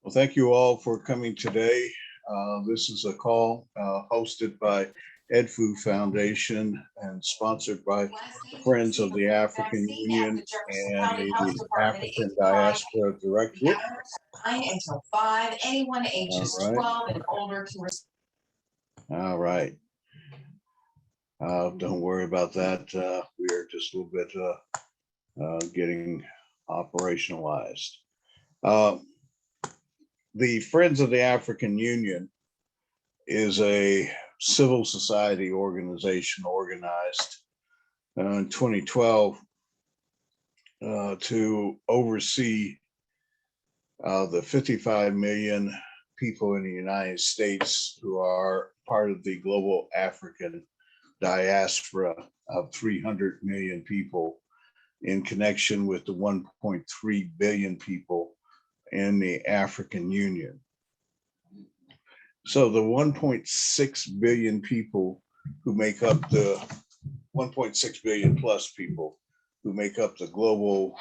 Well, thank you all for coming today. This is a call hosted by FAU Foundation and sponsored by Friends of the African Union and the African Diaspora Directorate. Until 5, anyone ages 12 and older can receive. All right. Don't worry about that. We are just a little bit getting operationalized. The Friends of the African Union is a civil society organization organized in 2012 to oversee the 55 million people in the United States who are part of the global African diaspora of 300 million people in connection with the 1.3 billion people in the African Union. So the 1.6 billion people who make up the 1.6 billion plus people who make up the global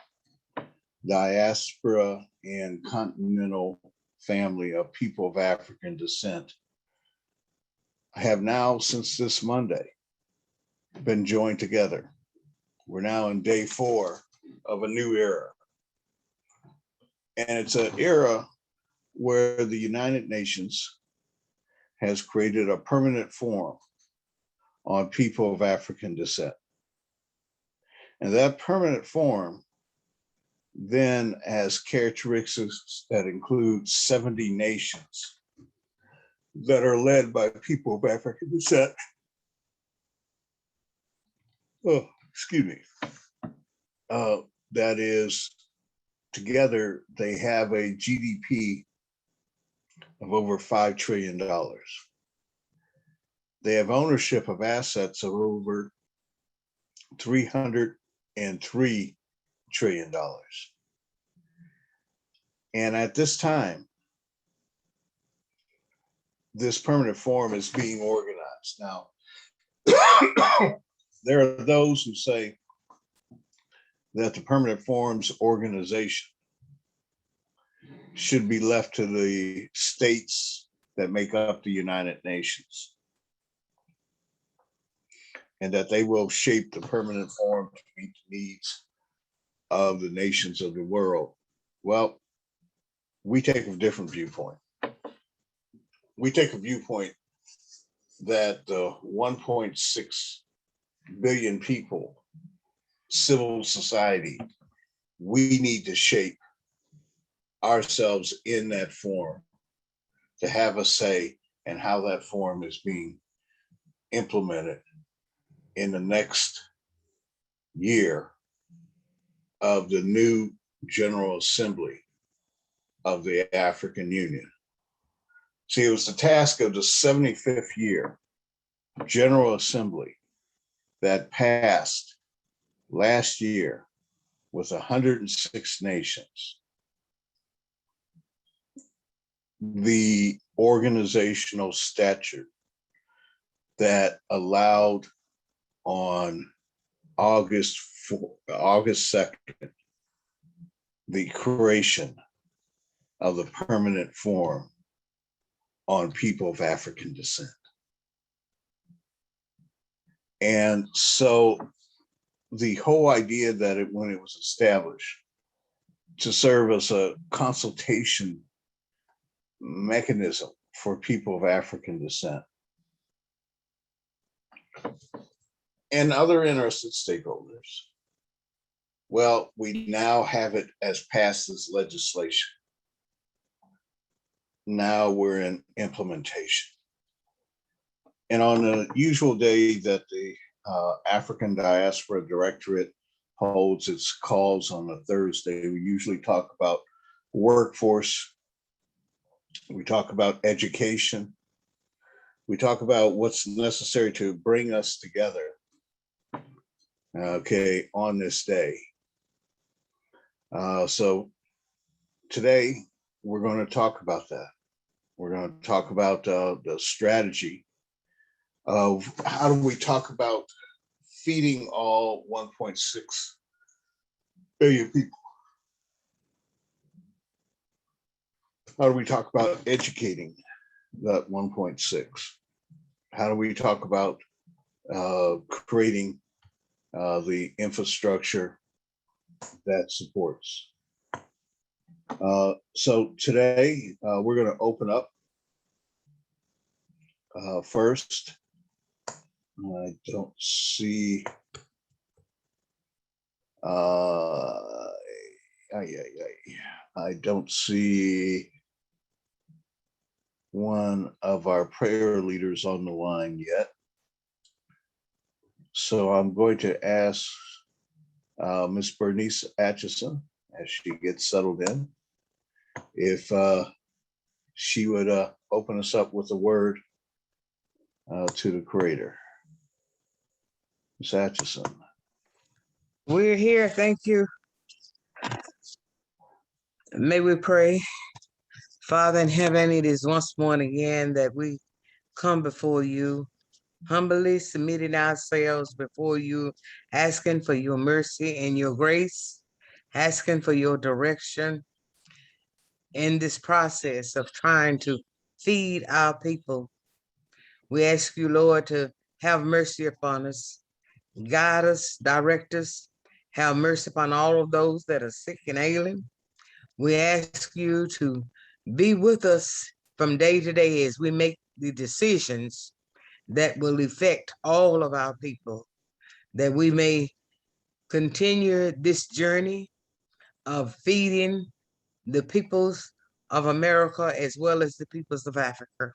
diaspora and continental family of people of African descent have now, since this Monday, been joined together. We're now in day 4 of a new era. And it's an era where the United Nations has created a permanent forum on people of African descent. And that permanent forum then has characteristics that include 70 nations that are led by people of African descent. Oh, excuse me. That is, together, they have a GDP of over $5 trillion. They have ownership of assets of over $303 trillion. And at this time, this permanent forum is being organized. Now, there are those who say that the permanent forum's organization should be left to the states that make up the United Nations, and that they will shape the permanent forum to meet the needs of the nations of the world. Well, we take a different viewpoint. We take a viewpoint that the 1.6 billion people, civil society, we need to shape ourselves in that forum to have a say in how that forum is being implemented in the next year of the new General Assembly of the African Union. See, it was the task of the 75th year General Assembly that passed last year with 106 nations the organizational statute that allowed on August 2nd, the creation of the permanent forum on people of African descent. And so the whole idea that when it was established to serve as a consultation mechanism for people of African descent and other interested stakeholders, well, we now have it as passed as legislation. Now we're in implementation. And on the usual day that the African Diaspora Directorate holds its calls on a Thursday, we usually talk about workforce, we talk about education, we talk about what's necessary to bring us together, okay, on this day. So today, we're going to talk about that. We're going to talk about the strategy of how do we talk about feeding all 1.6 billion people. How do we talk about educating that 1.6? How do we talk about creating the infrastructure that supports? So today we're going to open up first. I don't see. I don't see one of our prayer leaders on the line yet. So I'm going to ask Miss Bernice Atchison, as she gets settled in, if she would open us up with a word to the Creator. Miss Atchison. We're here. Thank you. May we pray. Father in heaven, it is once more and again that we come before you, humbly submitting ourselves before you, asking for your mercy and your grace, asking for your direction in this process of trying to feed our people. We ask you, Lord, to have mercy upon us, guide us, direct us, have mercy upon all of those that are sick and ailing. We ask you to be with us from day to day as we make the decisions that will affect all of our people, that we may continue this journey of feeding the peoples of America as well as the peoples of Africa.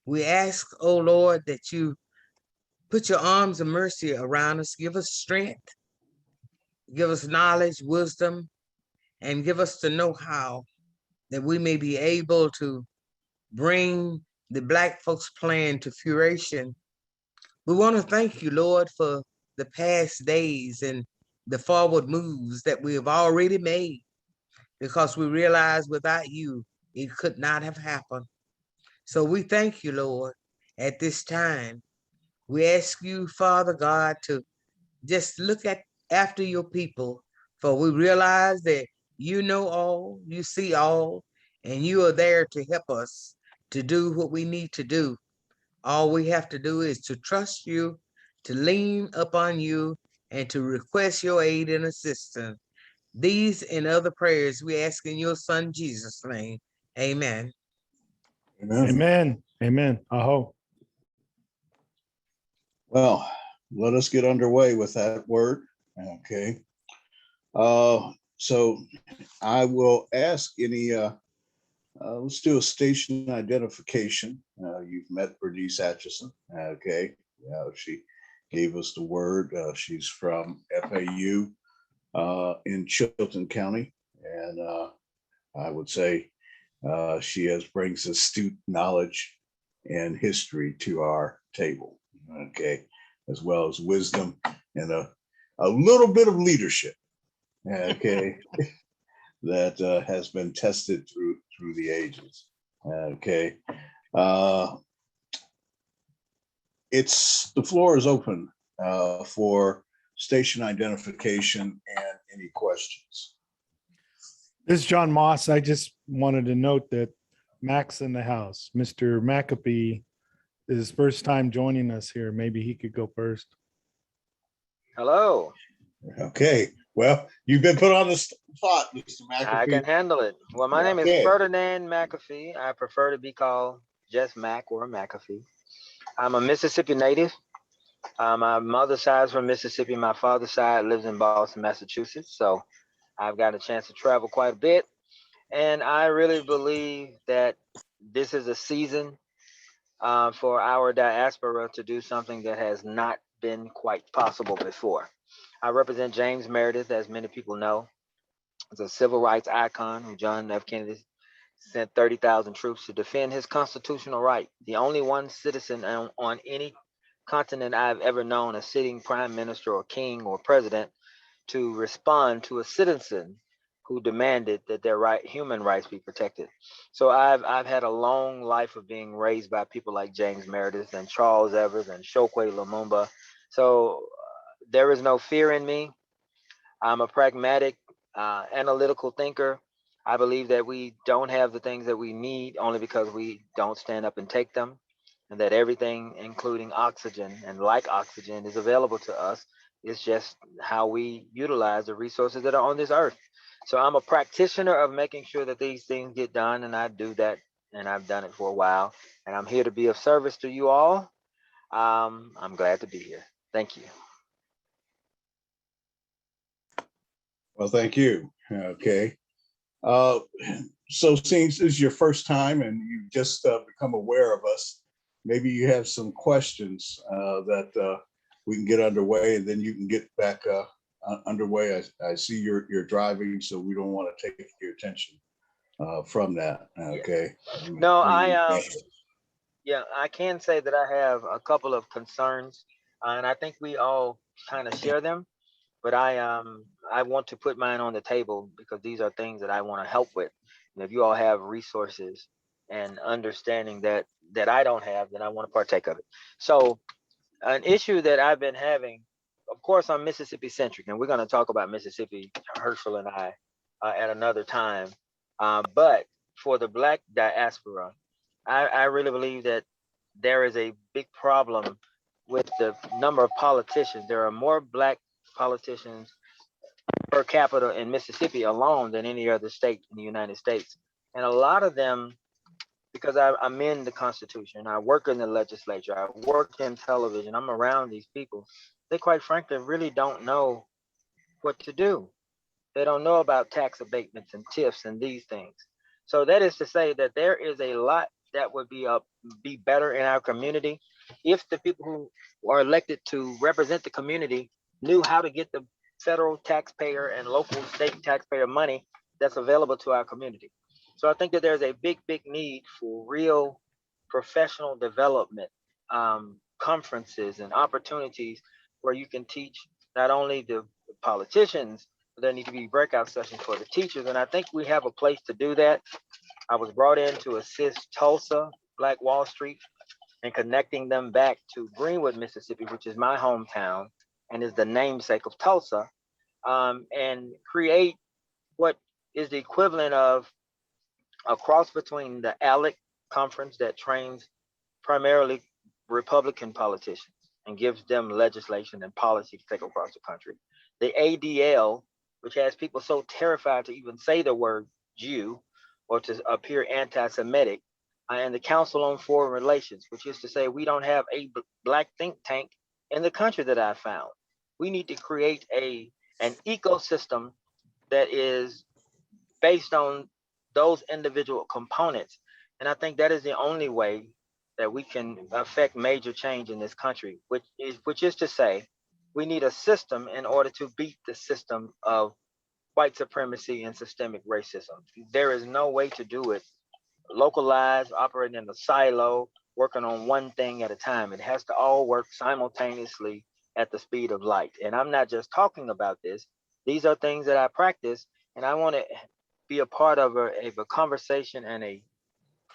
We ask, oh Lord, that you put your arms of mercy around us, give us strength, give us knowledge, wisdom, and give us the know-how that we may be able to bring the Black folks plan to fruition. We want to thank you, Lord, for the past days and the forward moves that we have already made, because we realize without you, it could not have happened. So we thank you, Lord, at this time. We ask you, Father God, to just look after your people, for we realize that you know all, you see all, and you are there to help us to do what we need to do. All we have to do is to trust you, to lean upon you, and to request your aid and assistance. These and other prayers we ask in your son Jesus' name. Amen. Amen. Amen. Amen. Aho. Well, let us get underway with that word. Okay. So I will ask any, let's do a station identification. You've met Bernice Atchison. Okay. She gave us the word. She's from FAU in Chilton County. And I would say she brings astute knowledge and history to our table. Okay. As well as wisdom and a little bit of leadership. Okay. That has been tested through the ages. Okay. The floor is open for station identification and any questions. This is John Moss. I just wanted to note that Mac's in the house. Mr. McAfee is his first time joining us here. Maybe he could go first. Hello. Okay. Well, you've been put on the spot, Mr. McAfee. I can handle it. Well, my name is Ferdinand McAfee. I prefer to be called just Mac or McAfee. I'm a Mississippi native. My mother's side is from Mississippi. My father's side lives in Boston, Massachusetts. So I've got a chance to travel quite a bit. And I really believe that this is a season for our diaspora to do something that has not been quite possible before. I represent James Meredith, as many people know, as a civil rights icon who John F. Kennedy sent 30,000 troops to defend his constitutional right. The only one citizen on any continent I've ever known, a sitting prime minister or king or president, to respond to a citizen who demanded that their human rights be protected. So I've had a long life of being raised by people like James Meredith and Charles Evers and Chokwe Lumumba. So there is no fear in me. I'm a pragmatic, analytical thinker. I believe that we don't have the things that we need only because we don't stand up and take them, and that everything, including oxygen and like oxygen, is available to us. It's just how we utilize the resources that are on this earth. So I'm a practitioner of making sure that these things get done, and I do that, and I've done it for a while, and I'm here to be of service to you all. I'm glad to be here. Thank you. Well, thank you. Okay. So since this is your first time and you just become aware of us, maybe you have some questions that we can get underway, and then you can get back underway. I see you're driving, so we don't want to take your attention from that. Okay. No, yeah, I can say that I have a couple of concerns, and I think we all kind of share them. But I want to put mine on the table because these are things that I want to help with. And if you all have resources and understanding that I don't have, then I want to partake of it. So an issue that I've been having, of course, I'm Mississippi centric, and we're going to talk about Mississippi, Herschel and I, at another time. But for the Black diaspora, I really believe that there is a big problem with the number of politicians. There are more Black politicians per capita in Mississippi alone than any other state in the United States. And a lot of them, because I'm in the Constitution, I work in the legislature, I work in television, I'm around these people, they quite frankly really don't know what to do. They don't know about tax abatements and TIFs and these things. So that is to say that there is a lot that would be better in our community if the people who are elected to represent the community knew how to get the federal taxpayer and local state taxpayer money that's available to our community. So I think that there's a big need for real professional development conferences and opportunities where you can teach not only the politicians, but there need to be breakout sessions for the teachers. And I think we have a place to do that. I was brought in to assist Tulsa, Black Wall Street, and connecting them back to Greenwood, Mississippi, which is my hometown and is the namesake of Tulsa, and create what is the equivalent of a cross between the ALEC conference that trains primarily Republican politicians and gives them legislation and policy to take across the country. The ADL, which has people so terrified to even say the word Jew or to appear anti-Semitic, and the Council on Foreign Relations, which is to say we don't have a Black think tank in the country that I found. We need to create an ecosystem that is based on those individual components. And I think that is the only way that we can affect major change in this country, which is to say, we need a system in order to beat the system of white supremacy and systemic racism. There is no way to do it localized, operating in a silo, working on one thing at a time. It has to all work simultaneously at the speed of light. And I'm not just talking about this. These are things that I practice, and I want to be a part of a conversation and a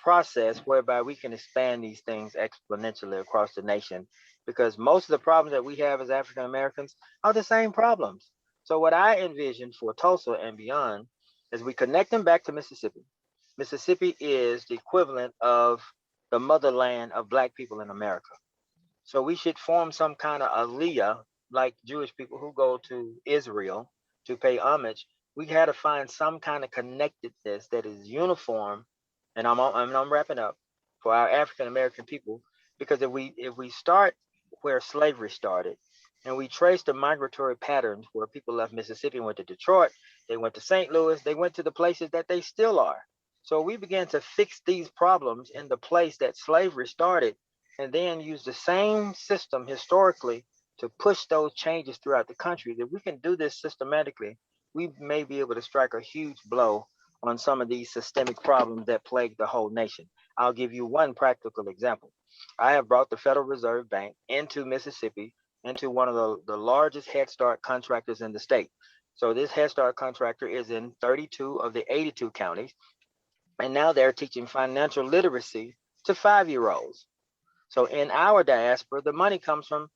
process whereby we can expand these things exponentially across the nation, because most of the problems that we have as African Americans are the same problems. So what I envision for Tulsa and beyond is we connect them back to Mississippi. Mississippi is the equivalent of the motherland of Black people in America. So we should form some kind of aliyah, like Jewish people who go to Israel to pay homage. We had to find some kind of connectedness that is uniform, and I'm wrapping up, for our African American people, because if we start where slavery started, and we trace the migratory patterns where people left Mississippi, went to Detroit, they went to St. Louis, they went to the places that they still are. So we began to fix these problems in the place that slavery started, and then use the same system historically to push those changes throughout the country. If we can do this systematically, we may be able to strike a huge blow on some of these systemic problems that plague the whole nation. I'll give you one practical example. I have brought the Federal Reserve Bank into Mississippi, into one of the largest Head Start contractors in the state. So this Head Start contractor is in 32 of the 82 counties. And now they're teaching financial literacy to 5-year-olds. So in our diaspora, the money comes from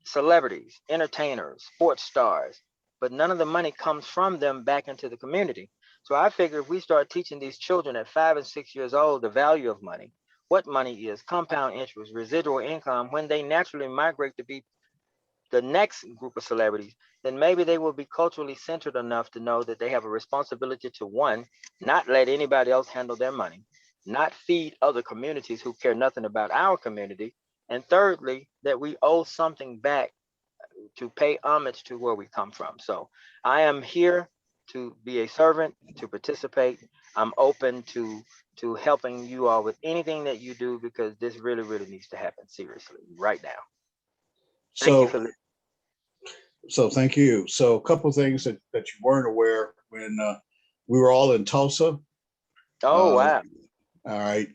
celebrities, entertainers, sports stars. but none of the money comes from them back into the community. So I figure if we start teaching these children at 5 and 6 years old the value of money, what money is, compound interest, residual income, when they naturally migrate to be the next group of celebrities, then maybe they will be culturally centered enough to know that they have a responsibility to, one, not let anybody else handle their money, not feed other communities who care nothing about our community, and thirdly, that we owe something back to pay homage to where we come from. So I am here to be a servant, to participate. I'm open to helping you all with anything that you do, because this really, really needs to happen seriously right now. Thank you for listening. So thank you. So a couple of things that you weren't aware when we were all in Tulsa. Oh, wow. All right.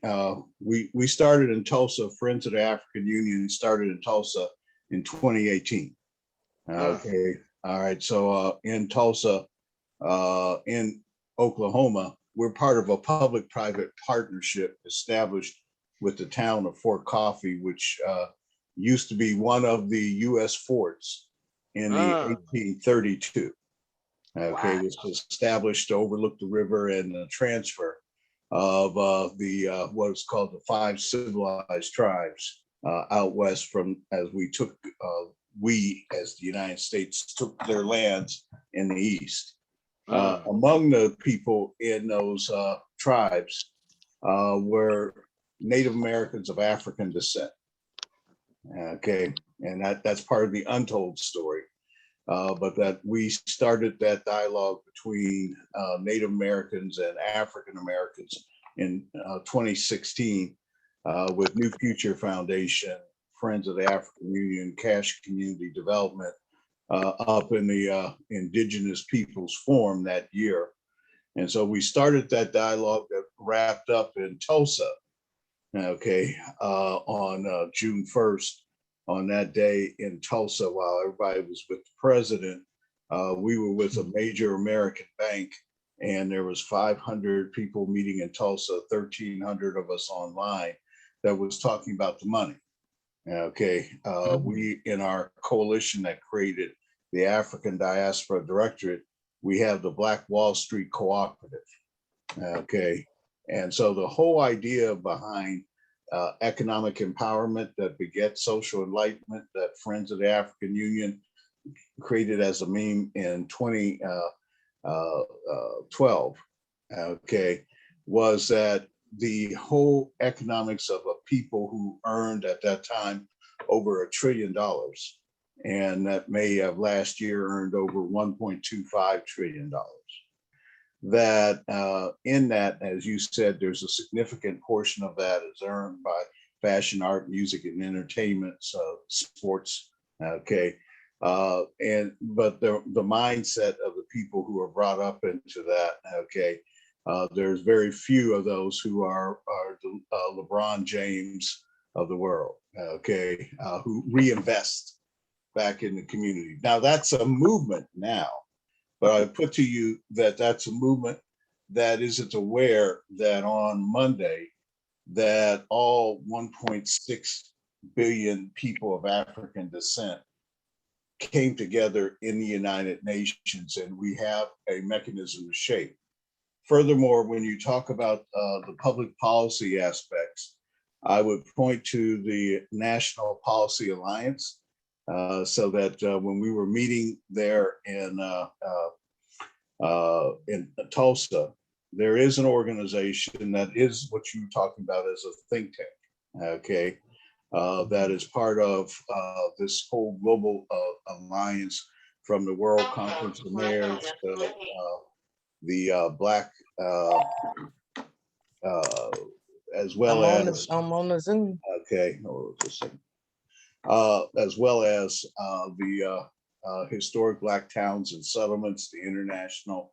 We started in Tulsa. Friends of the African Union started in Tulsa in 2018. Okay. All right. So in Tulsa, in Oklahoma, we're part of a public-private partnership established with the town of Fort Coffee, which used to be one of the U.S. forts in the 1832. Okay, wow. It was established to overlook the river and the transfer of what is called the 5 civilized tribes out west from, as the United States took their lands in the east. Among the people in those tribes were Native Americans of African descent. Okay, and that's part of the untold story. But that we started that dialogue between Native Americans and African Americans in 2016 with New Future Foundation, Friends of the African Union, Cash Community Development, up in the Indigenous Peoples Forum that year. And so we started that dialogue that wrapped up in Tulsa, okay, on June 1st. On that day in Tulsa, while everybody was with the president, we were with a major American bank, and there was 500 people meeting in Tulsa, 1,300 of us online, that was talking about the money. Okay, we, in our coalition that created the African Diaspora Directorate, we have the Black Wall Street Cooperative. Okay, and so the whole idea behind economic empowerment that begets social enlightenment that Friends of the African Union created as a meme in 2012, okay, was that the whole economics of a people who earned at that time over $1 trillion, and that May of last year earned over $1.25 trillion. That in that, as you said, there's a significant portion of that is earned by fashion, art, music, and entertainment, so sports. Okay, but the mindset of the people who are brought up into that. Okay, there's very few of those who are the LeBron James of the world. Okay, who reinvest back in the community. Now that's a movement now. But I put to you that that's a movement that isn't aware that on Monday, that all 1.6 billion people of African descent came together in the United Nations, and we have a mechanism to shape. Furthermore, when you talk about the public policy aspects, I would point to the National Policy Alliance, so that when we were meeting there in Tulsa, there is an organization that is what you're talking about as a think tank, okay, that is part of this whole global alliance from the World Conference of Mayors, the Black, as well as, I'm on the Zoom. okay, hold on just a second. As well as the Historic Black Towns and Settlements, the International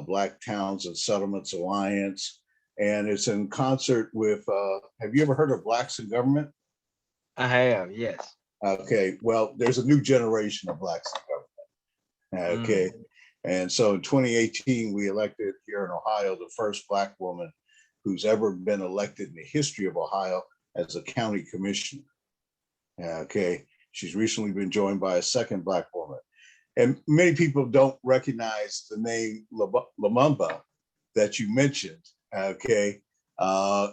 Black Towns and Settlements Alliance. And it's in concert with, have you ever heard of Blacks in Government? I have, yes. Okay, well, there's a new generation of Blacks in Government. Okay, and so in 2018, we elected here in Ohio the first Black woman who's ever been elected in the history of Ohio as a county commissioner. Okay, she's recently been joined by a second Black woman. And many people don't recognize the name Lumumba that you mentioned, okay?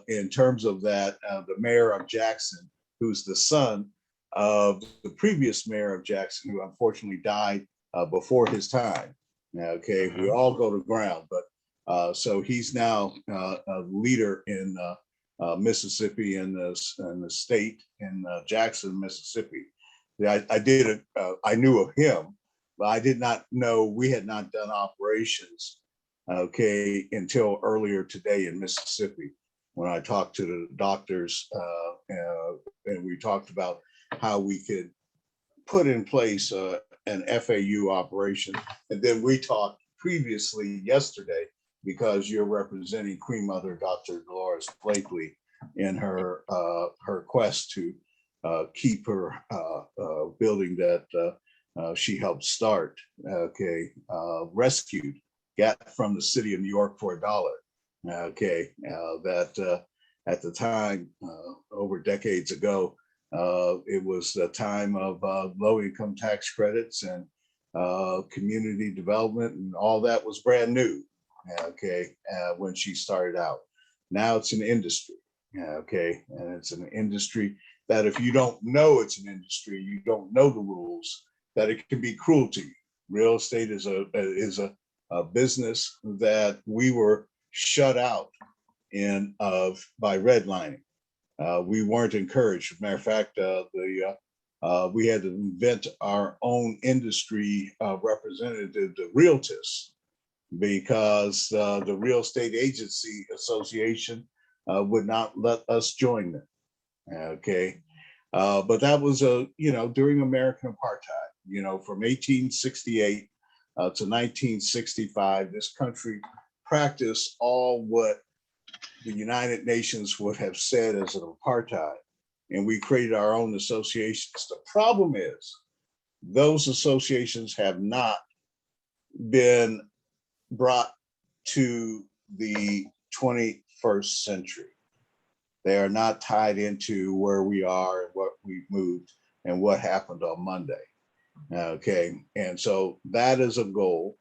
In terms of that, the mayor of Jackson, who's the son of the previous mayor of Jackson, who unfortunately died before his time. Okay, we all go to ground, but so he's now a leader in Mississippi and the state in Jackson, Mississippi. I knew of him, but I did not know we had not done operations, okay, until earlier today in Mississippi when I talked to the doctors and we talked about how we could put in place an FAU operation. And then we talked previously yesterday because you're representing Queen Mother Dr. Dolores Blakely in her quest to keep her building that she helped start, okay, rescued, got from the city of New York for $1. Okay, that at the time, over decades ago, it was the time of low income tax credits and community development, and all that was brand new, okay, when she started out. Now it's an industry, okay, and it's an industry that if you don't know it's an industry, you don't know the rules, that it can be cruel to you. Real estate is a business that we were shut out in by redlining. We weren't encouraged. As a matter of fact, we had to invent our own industry representative, the realtors, because the Real Estate Agency Association would not let us join them. Okay, but that was during American apartheid. From 1868 to 1965, this country practiced all what the United Nations would have said as an apartheid, and we created our own associations. The problem is those associations have not been brought to the 21st century. They are not tied into where we are and what we moved and what happened on Monday. Okay, and so that is a goal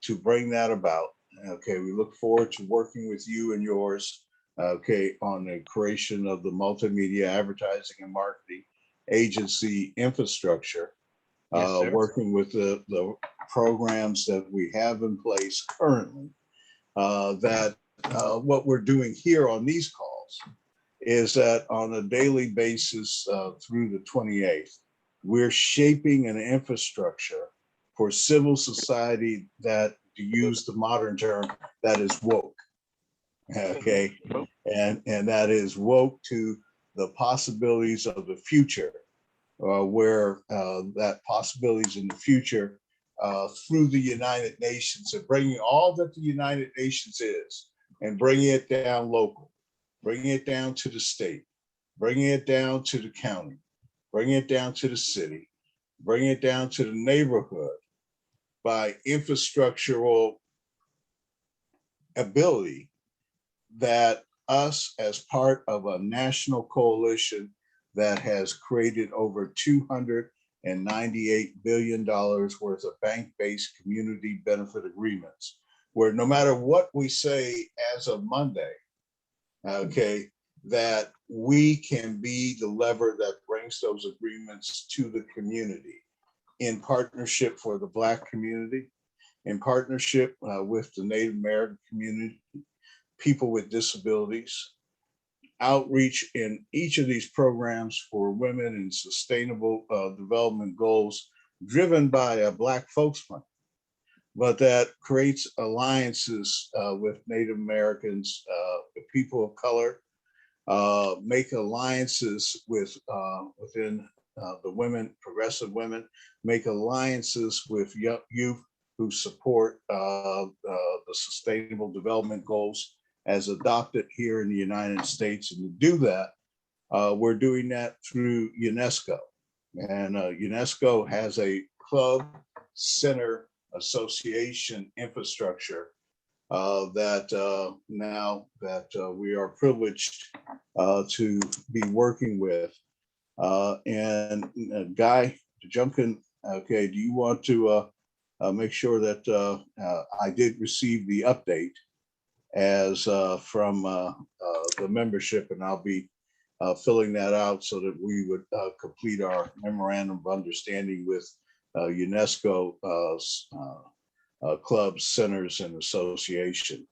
to bring that about. Okay, we look forward to working with you and yours, okay, on the creation of the multimedia advertising and marketing agency infrastructure, working with the programs that we have in place currently, that what we're doing here on these calls is that on a daily basis through the 28th, we're shaping an infrastructure for civil society that, to use the modern term, that is woke, okay? And that is woke to the possibilities of the future, where that possibilities in the future through the United Nations and bringing all that the United Nations is and bringing it down local, bringing it down to the state, bringing it down to the county, bringing it down to the city, bringing it down to the neighborhood by infrastructural ability that us as part of a national coalition that has created over $298 billion worth of bank-based community benefit agreements, where no matter what we say as of Monday, okay, that we can be the lever that brings those agreements to the community in partnership for the Black community, in partnership with the Native American community, people with disabilities, outreach in each of these programs for women and sustainable development goals driven by a Black folks fund, but that creates alliances with Native Americans, people of color, make alliances with within the women, progressive women, make alliances with youth who support the sustainable development goals as adopted here in the United States. And to do that, we're doing that through UNESCO. And UNESCO has a club, center, association infrastructure that now that we are privileged to be working with. And Guy Junkin, okay, do you want to make sure that I did receive the update as from the membership, and I'll be filling that out so that we would complete our memorandum of understanding with UNESCO clubs, centers, and association.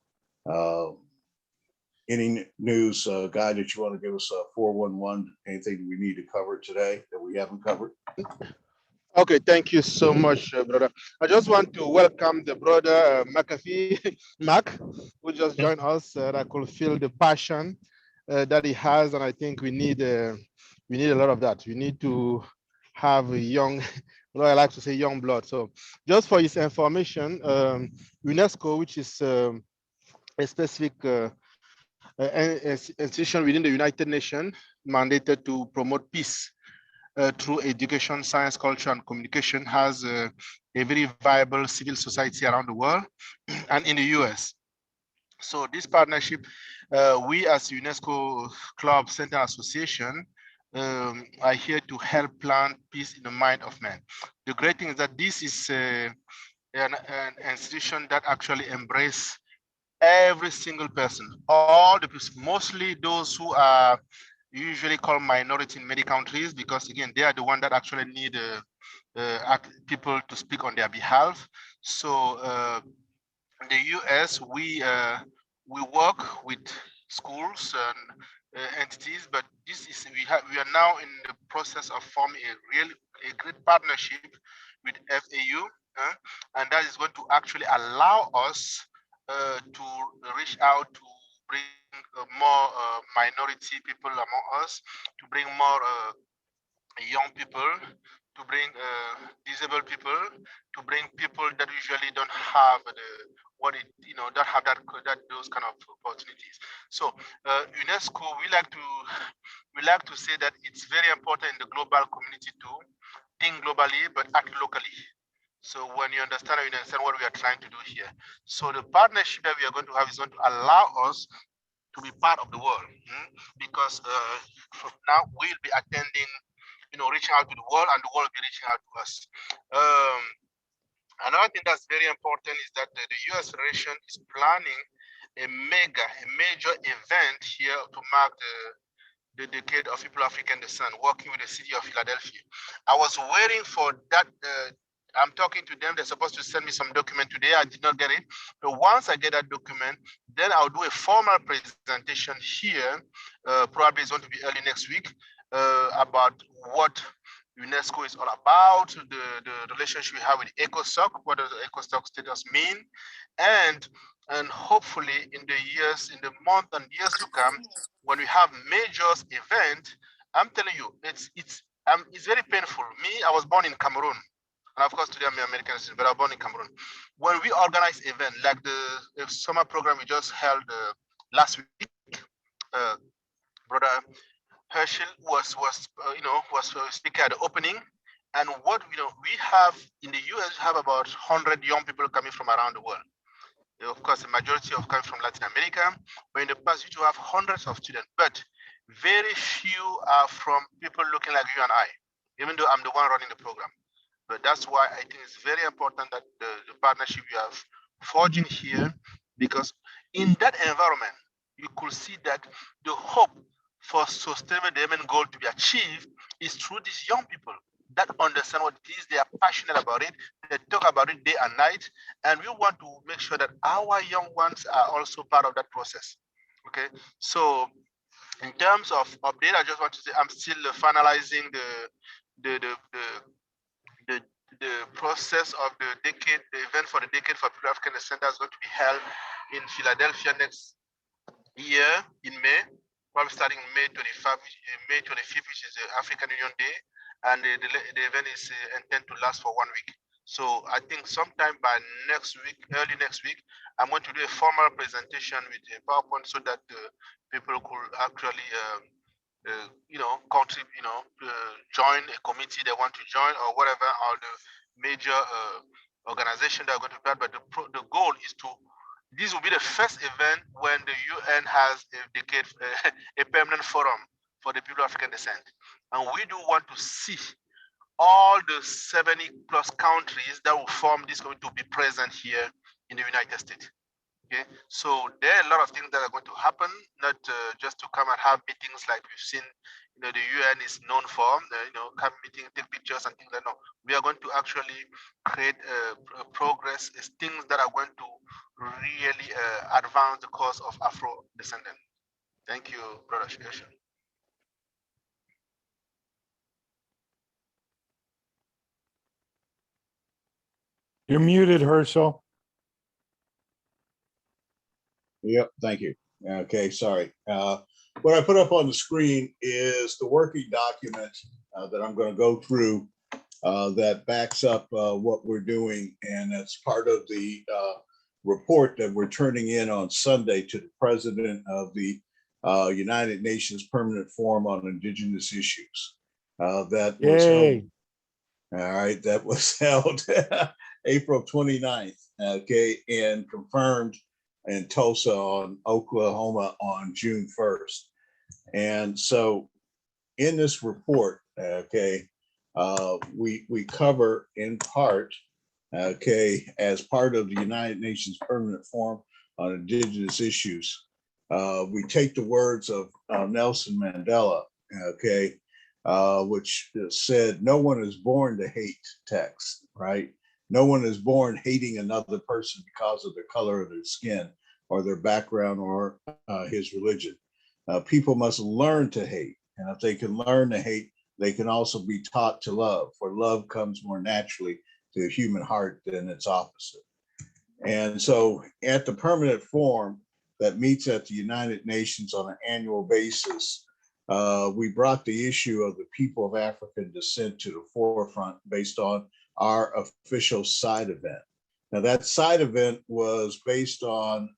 Any news, Guy, that you want to give us 411, anything we need to cover today that we haven't covered? Okay, thank you so much, brother. I just want to welcome the brother McAfee, Mac, who just joined us. I could feel the passion that he has, and I think we need a lot of that. We need to have a young, well, I like to say young blood. So just for his information, UNESCO, which is a specific institution within the United Nations mandated to promote peace through education, science, culture, and communication, has a very viable civil society around the world and in the US. So this partnership, we as UNESCO Club Center Association are here to help plant peace in the mind of man. The great thing is that this is an institution that actually embraces every single person, all the people, mostly those who are usually called minority in many countries, because again, they are the one that actually need people to speak on their behalf. So in the US, we work with schools and entities, but this is we are now in the process of forming a great partnership with FAU, and that is going to actually allow us to reach out to bring more minority people among us, to bring more young people, to bring disabled people, to bring people that usually don't have don't have those kind of opportunities. So UNESCO, we like to say that it's very important in the global community to think globally but act locally. So when you understand what we are trying to do here. So the partnership that we are going to have is going to allow us to be part of the world, because from now we'll be attending, reaching out to the world, and the world will be reaching out to us. Another thing that's very important is that the US Federation is planning a major event here to mark the decade of people of African descent, working with the city of Philadelphia. I was waiting for that. I'm talking to them. They're supposed to send me some document today. I did not get it. But once I get that document, then I'll do a formal presentation here. Probably it's going to be early next week, about what UNESCO is all about, the relationship we have with ECOSOC, what does the ECOSOC status mean, and hopefully in the month and years to come, when we have major event, I'm telling you, it's very painful. Me, I was born in Cameroon. And of course, today I'm an American citizen, but I was born in Cameroon. When we organize events like the summer program we just held last week, Brother Herschel was speaking at the opening. And what we have in the US, we have about 100 young people coming from around the world. Of course, the majority of coming from Latin America, but in the past, you have hundreds of students, but very few are from people looking like you and I, even though I'm the one running the program. But that's why I think it's very important that the partnership you have forging here, because in that environment, you could see that the hope for sustainable development goal to be achieved is through these young people that understand what it is, they are passionate about it, they talk about it day and night, and we want to make sure that our young ones are also part of that process. Okay, so in terms of update, I just want to say I'm still finalizing the process of the event for the decade for People African Descent is going to be held in Philadelphia next year in May, probably starting May 25th, which is the African Union Day, and the event is intended to last for 1 week. So I think sometime by next week, early next week, I'm going to do a formal presentation with a PowerPoint so that people could actually join a committee they want to join or whatever, or the major organization that are going to be part. But the goal is this will be the first event when the UN has a permanent forum for the people of African descent. And we do want to see all the 70 plus countries that will form this community to be present here in the United States. Okay, so there are a lot of things that are going to happen, not just to come and have meetings like we've seen. You know, the UN is known for, you know, come meeting, take pictures and things like that. No, we are going to actually create progress, things that are going to really advance the cause of Afro descendant. Thank you, Brother Shesha. You're muted, Herschel. Yep, thank you. Okay, sorry. What I put up on the screen is the working document that I'm going to go through that backs up what we're doing, and that's part of the report that we're turning in on Sunday to the president of the United Nations Permanent Forum on Indigenous Issues. That was held, all right, that was held April 29th, okay, and confirmed in Tulsa, on Oklahoma, on June 1st. And so in this report, okay, we cover in part, okay, as part of the United Nations Permanent Forum on Indigenous Issues, we take the words of Nelson Mandela, okay, which said, no one is born to hate text, right? No one is born hating another person because of their color of their skin or their background or his religion. People must learn to hate. And if they can learn to hate, they can also be taught to love, for love comes more naturally to the human heart than its opposite. And so at the permanent forum that meets at the United Nations on an annual basis, we brought the issue of the people of African descent to the forefront based on our official side event. Now that side event was based on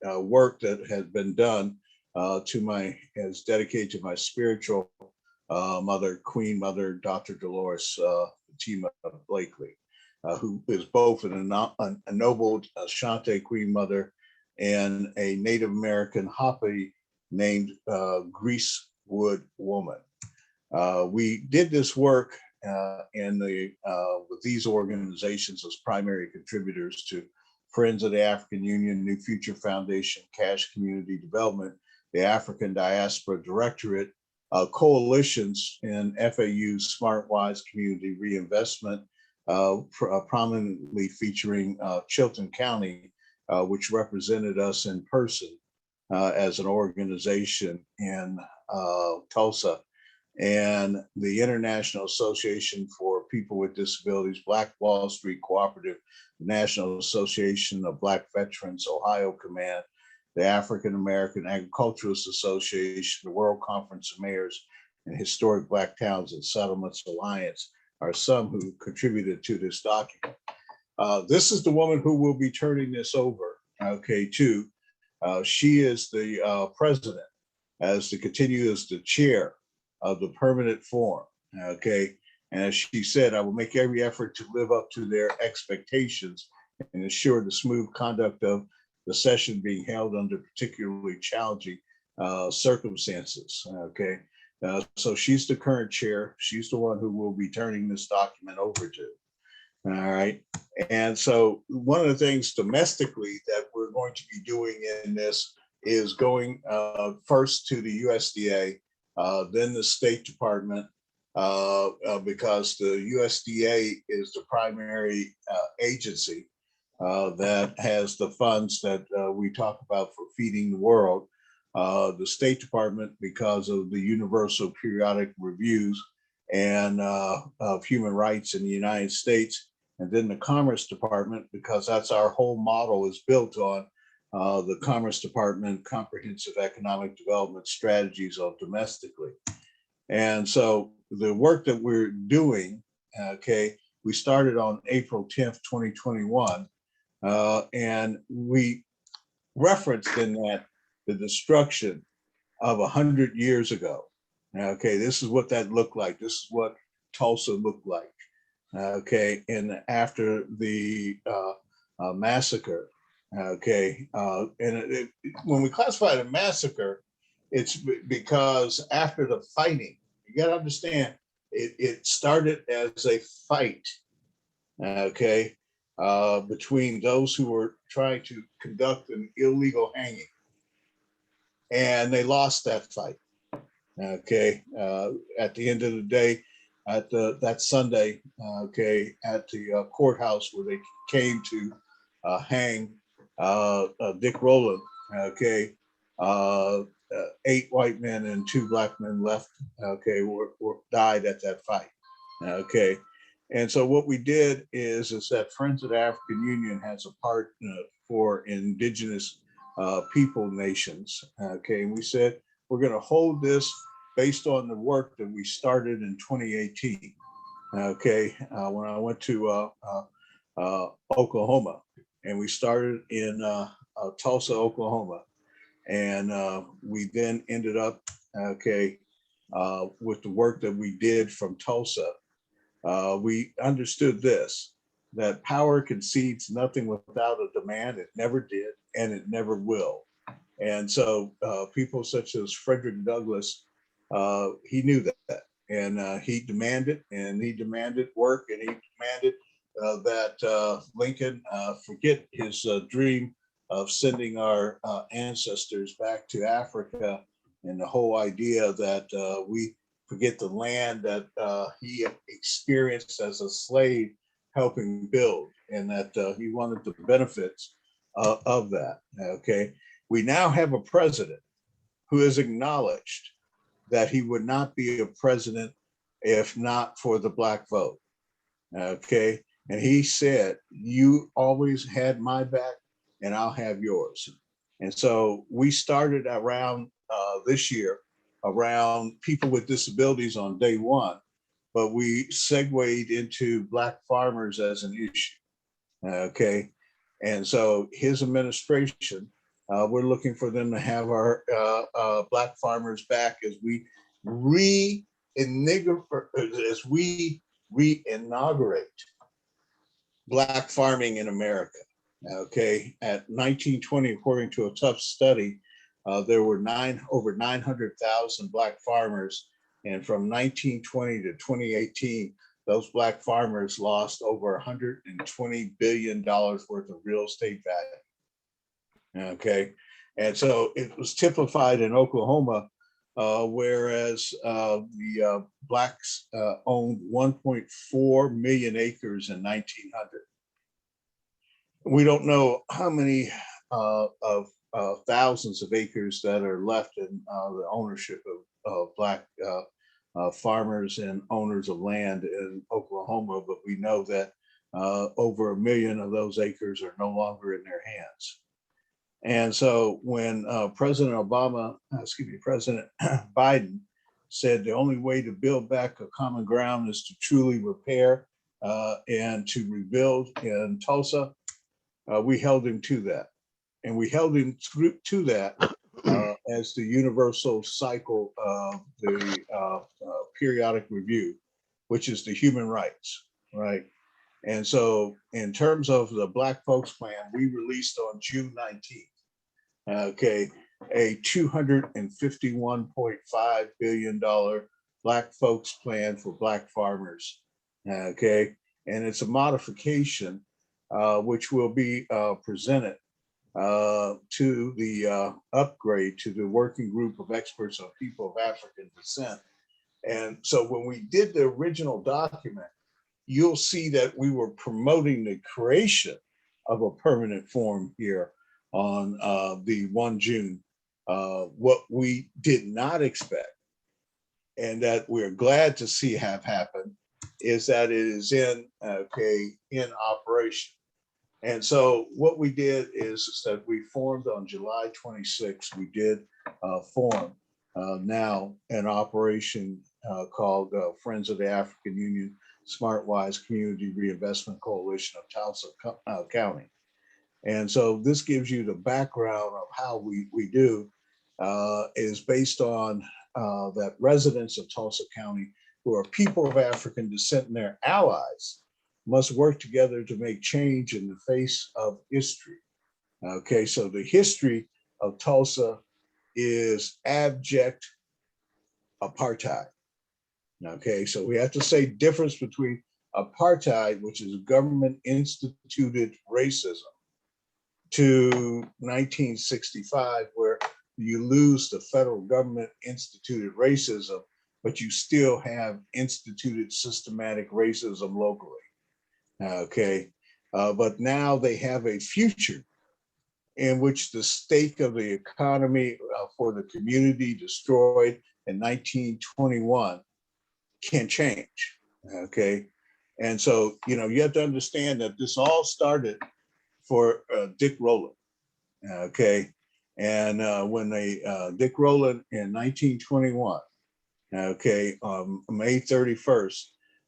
work that has been done as dedicated to my spiritual mother, Queen Mother, Dr. Dolores Fatima Blakely, who is both an ennobled Ashanti Queen Mother and a Native American Hopi named Greasewood Woman. We did this work with these organizations as primary contributors to Friends of the African Union, New Future Foundation, Cash Community Development, the African Diaspora Directorate, coalitions in FAU Smart Wise Community Reinvestment, prominently featuring Chilton County, which represented us in person as an organization in Tulsa, and the International Association for People with Disabilities, Black Wall Street Cooperative, the National Association of Black Veterans, Ohio Command, the African American Agriculturalists Association, the World Conference of Mayors, and Historic Black Towns and Settlements Alliance are some who contributed to this document. This is the woman who will be turning this over, okay, to. She is the president, as to continue as the chair of the permanent forum, okay? And as she said, I will make every effort to live up to their expectations and ensure the smooth conduct of the session being held under particularly challenging circumstances, okay? So she's the current chair. She's the one who will be turning this document over to, all right? And so one of the things domestically that we're going to be doing in this is going first to the USDA, then the State Department, because the USDA is the primary agency that has the funds that we talk about for feeding the world. The State Department, because of the universal periodic reviews and of human rights in the United States, and then the Commerce Department, because that's our whole model is built on the Commerce Department Comprehensive Economic Development Strategies of domestically. And so the work that we're doing, okay, we started on April 10th, 2021, and we referenced in that the destruction of 100 years ago. Okay, this is what that looked like. This is what Tulsa looked like. Okay, and after the massacre, okay, and when we classify it a massacre, it's because after the fighting, you got to understand, it started as a fight, okay, between those who were trying to conduct an illegal hanging, and they lost that fight. Okay, at the end of the day, at that Sunday, okay, at the courthouse where they came to hang Dick Rowland, okay, 8 white men and 2 black men left, okay, died at that fight, okay. And so what we did is that Friends of the African Union has a part for indigenous people nations, okay, and we said we're going to hold this based on the work that we started in 2018, okay, when I went to Oklahoma, and we started in Tulsa, Oklahoma, and we then ended up, okay, with the work that we did from Tulsa. We understood this, that power concedes nothing without a demand. It never did, and it never will. And so people such as Frederick Douglass, he knew that, and he demanded work, and he demanded that Lincoln forget his dream of sending our ancestors back to Africa, and the whole idea that we forget the land that he experienced as a slave helping build, and that he wanted the benefits of that, okay? We now have a president who has acknowledged that he would not be a president if not for the Black vote, okay? And he said, you always had my back and I'll have yours. And so we started around this year around people with disabilities on day one, but we segued into Black farmers as an issue, okay? And so his administration, we're looking for them to have our Black farmers back as we reinaugurate Black farming in America. Okay, at 1920, according to a tough study, there were over 900,000 Black farmers, and from 1920 to 2018, those Black farmers lost over $120 billion worth of real estate value. Okay, and so it was typified in Oklahoma, whereas the Blacks owned 1.4 million acres in 1900. We don't know how many of thousands of acres that are left in the ownership of Black farmers and owners of land in Oklahoma, but we know that over 1 million of those acres are no longer in their hands. And so when President Biden said the only way to build back a common ground is to truly repair and to rebuild in Tulsa, we held him to that. And we held him to that as the universal cycle of the periodic review, which is the human rights, right? And so in terms of the Black Folks Plan, we released on June 19th, okay, a $251.5 billion Black Folks Plan for Black farmers, okay? And it's a modification which will be presented to the upgrade to the working group of experts on people of African descent. And so when we did the original document, you'll see that we were promoting the creation of a permanent form here on the 1 June. What we did not expect, and that we're glad to see have happened, is that it is in operation. And so what we did is that we formed on July 26th, we did form now an operation called Friends of the African Union Smartwise Community Reinvestment Coalition of Tulsa County. And so this gives you the background of how we do is based on that residents of Tulsa County who are people of African descent and their allies must work together to make change in the face of history. Okay, so the history of Tulsa is abject apartheid. Okay, so we have to say difference between apartheid, which is government instituted racism, to 1965, where you lose the federal government instituted racism, but you still have instituted systematic racism locally. Okay, but now they have a future in which the stake of the economy for the community destroyed in 1921 can change. Okay, and so you have to understand that this all started for Dick Rowland. Okay, and when they Dick Rowland in 1921, okay, May 31st,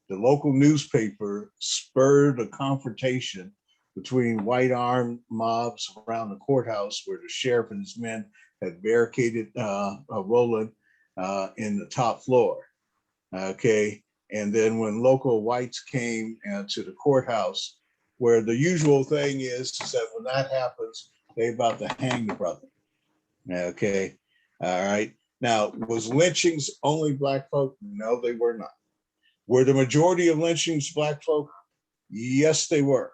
the local newspaper spurred a confrontation between white armed mobs around the courthouse, where the sheriff and his men had barricaded Rowland in the top floor. Okay, and then when local whites came to the courthouse, where the usual thing is that when that happens, they about to hang the brother. Okay, all right. Now, was lynchings only Black folk? No, they were not. Were the majority of lynchings Black folk? Yes, they were.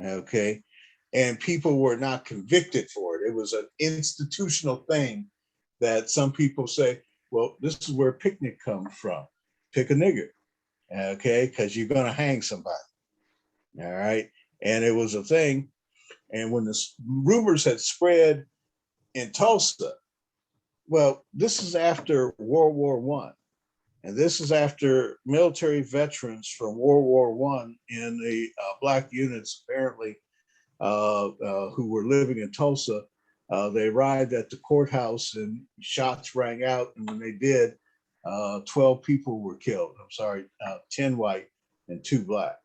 Okay, and people were not convicted for it. It was an institutional thing that some people say, well, this is where picnic comes from. Pick a nigger, okay, because you're going to hang somebody. All right, and it was a thing. And when the rumors had spread in Tulsa, well, this is after World War I. And this is after military veterans from World War I in the Black units, apparently, who were living in Tulsa. They arrived at the courthouse and shots rang out. And when they did, 12 people were killed. 10 white and 2 Black.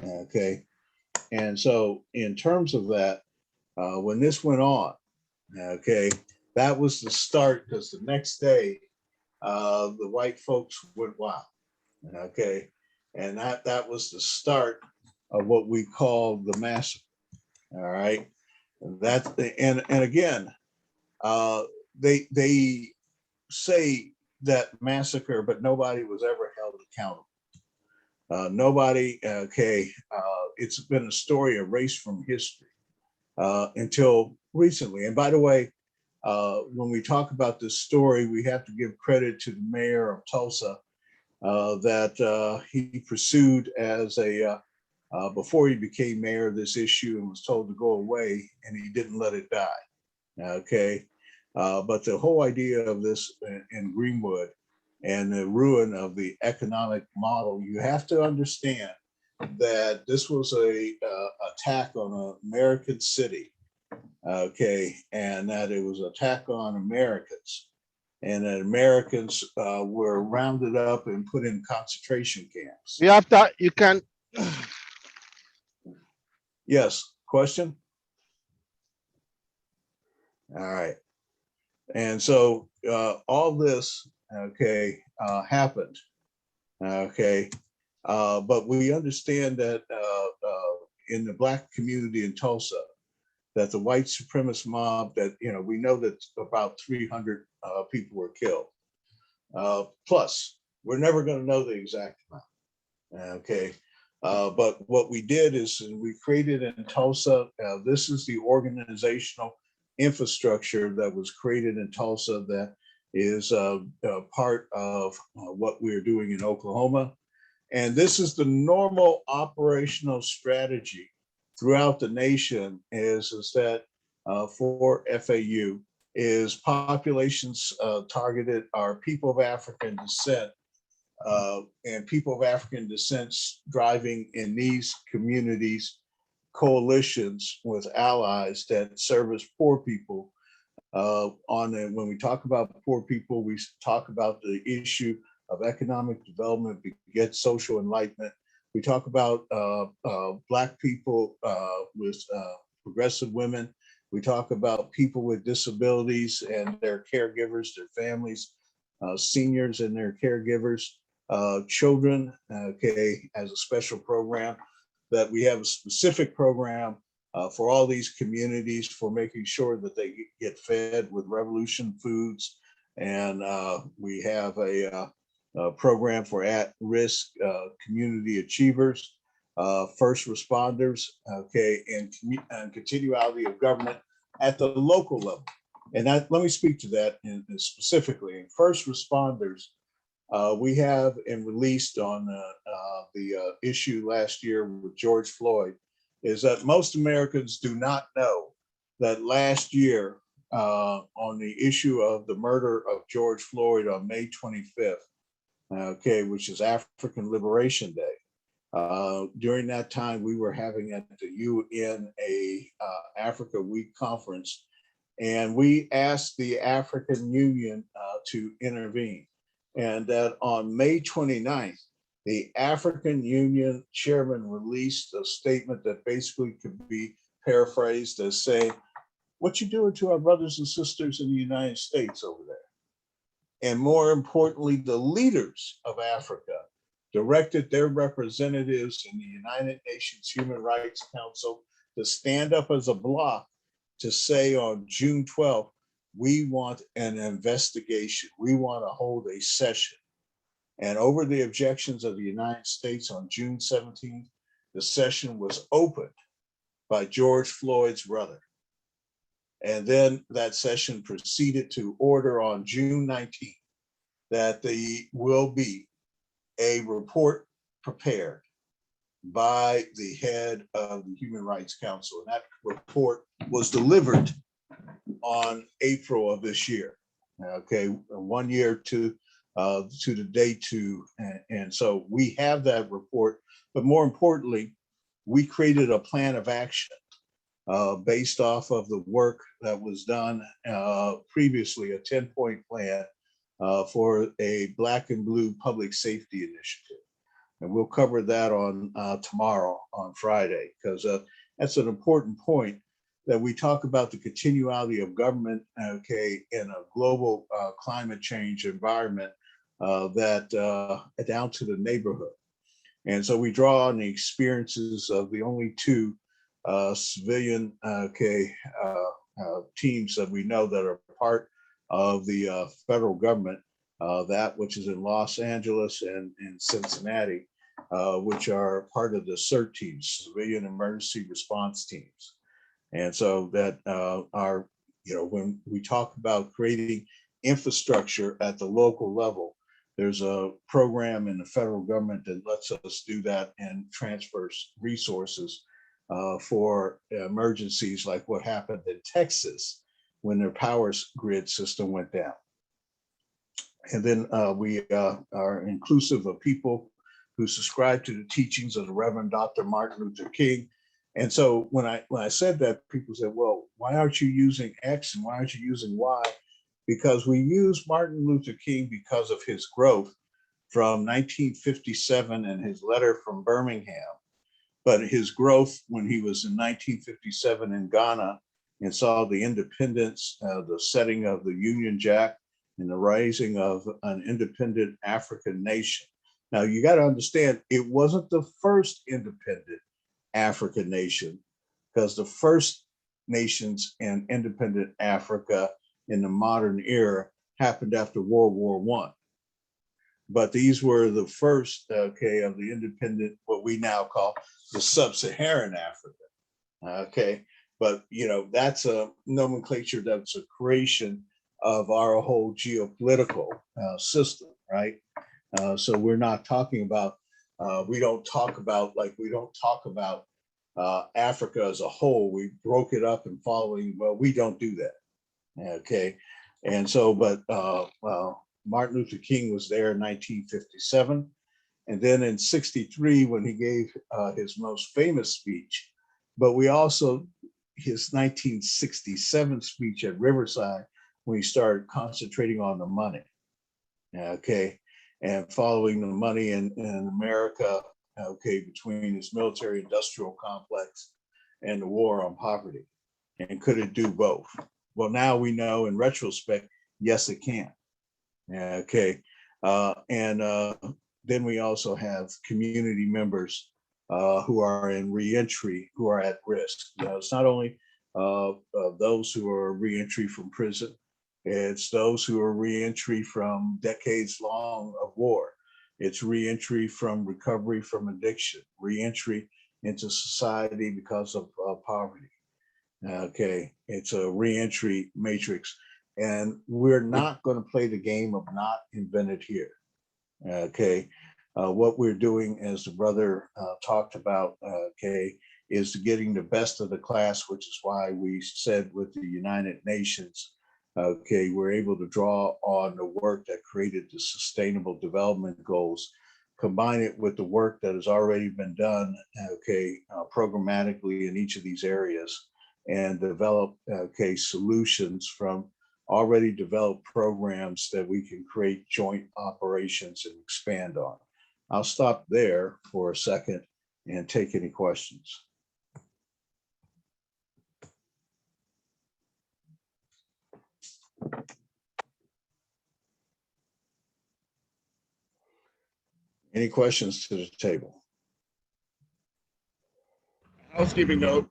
Okay. And so in terms of that, when this went on, okay, that was the start, because the next day, the white folks went wild. Okay. And that was the start of what we call the massacre. All right. And again, they say that massacre, but nobody was ever held accountable. Nobody, okay, it's been a story erased from history until recently. And by the way, when we talk about this story, we have to give credit to the mayor of Tulsa that he pursued as before he became mayor, this issue, and was told to go away, and he didn't let it die. Okay. But the whole idea of this in Greenwood and the ruin of the economic model, you have to understand that this was a attack on an American city. Okay, and that it was an attack on Americans, and that Americans were rounded up and put in concentration camps. You have to, you can. Yes, question? All right. And so all this, okay, happened, okay, but we understand that in the Black community in Tulsa, that the white supremacist mob, that, we know that about 300 people were killed. Plus, we're never going to know the exact amount, okay? But what we did is we created in Tulsa, this is the organizational infrastructure that was created in Tulsa that is part of what we're doing in Oklahoma. And this is the normal operational strategy throughout the nation is that for FAU is populations targeted are people of African descent and people of African descent driving in these communities, coalitions with allies that service poor people. When we talk about poor people, we talk about the issue of economic development begets social enlightenment. We talk about Black people with progressive women. We talk about people with disabilities and their caregivers, their families, seniors and their caregivers, children, okay, as a special program, that we have a specific program for all these communities for making sure that they get fed with Revolution Foods. And we have a program for at-risk community achievers, first responders, okay, and continuality of government at the local level. And let me speak to that specifically. In first responders, we have and released on the issue last year with George Floyd, is that most Americans do not know that last year on the issue of the murder of George Floyd on May 25th, okay, which is African Liberation Day. During that time, we were having at the UN a Africa Week conference, and we asked the African Union to intervene. And that on May 29th, the African Union chairman released a statement that basically could be paraphrased as saying, "What you doing to our brothers and sisters in the United States over there?" And more importantly, the leaders of Africa directed their representatives in the United Nations Human Rights Council to stand up as a bloc to say on June 12th, we want an investigation. We want to hold a session. And over the objections of the United States on June 17th, the session was opened by George Floyd's brother. And then that session proceeded to order on June 19th that there will be a report prepared by the head of the Human Rights Council. And that report was delivered on April of this year. Okay, 1 year to the day two. And so we have that report, but more importantly, we created a plan of action based off of the work that was done previously, a 10-point plan for a Black and Blue public safety initiative. And we'll cover that on tomorrow on Friday, because that's an important point, that we talk about the continuality of government, okay, in a global climate change environment that down to the neighborhood. And so we draw on the experiences of the only two civilian teams that we know that are part of the federal government, that which is in Los Angeles and in Cincinnati, which are part of the CERT teams, civilian emergency response teams. And so that are, when we talk about creating infrastructure at the local level, there's a program in the federal government that lets us do that and transfers resources for emergencies like what happened in Texas when their power grid system went down. And then we are inclusive of people who subscribe to the teachings of the Reverend Dr. Martin Luther King. And so when I said that, people said, well, why aren't you using X and why aren't you using Y? Because we use Martin Luther King because of his growth from 1957 and his letter from Birmingham. But his growth when he was in 1957 in Ghana and saw the independence, the setting of the Union Jack and the rising of an independent African nation. Now you got to understand, it wasn't the first independent African nation, because the first nations in independent Africa in the modern era happened after World War I. But these were the first, okay, of the independent, what we now call the sub-Saharan Africa, okay? But, that's a nomenclature that's a creation of our whole geopolitical system, right? So we're not talking about, we don't talk about Africa as a whole. We broke it up and following, well, we don't do that, okay? And so, but Martin Luther King was there in 1957. And then in 63, when he gave his most famous speech, but we also, his 1967 speech at Riverside, when he started concentrating on the money, okay? And following the money in America, okay, between his military industrial complex and the war on poverty. And could it do both? Well, now we know in retrospect, yes, it can. Okay. Then we also have community members who are in reentry, who are at risk. It's not only those who are reentry from prison, It's those who are reentry from decades long of war. It's reentry from recovery from addiction, reentry into society because of poverty. Okay, it's a reentry matrix, and we're not going to play the game of not invented here. Okay, what we're doing, as the brother talked about, okay, is getting the best of the class, which is why we said with the United Nations, okay, we're able to draw on the work that created the Sustainable Development Goals, combine it with the work that has already been done, okay, programmatically in each of these areas, and develop, okay, solutions from already developed programs that we can create joint operations and expand on. I'll stop there for a second and take any questions. Any questions to the table? Housekeeping note.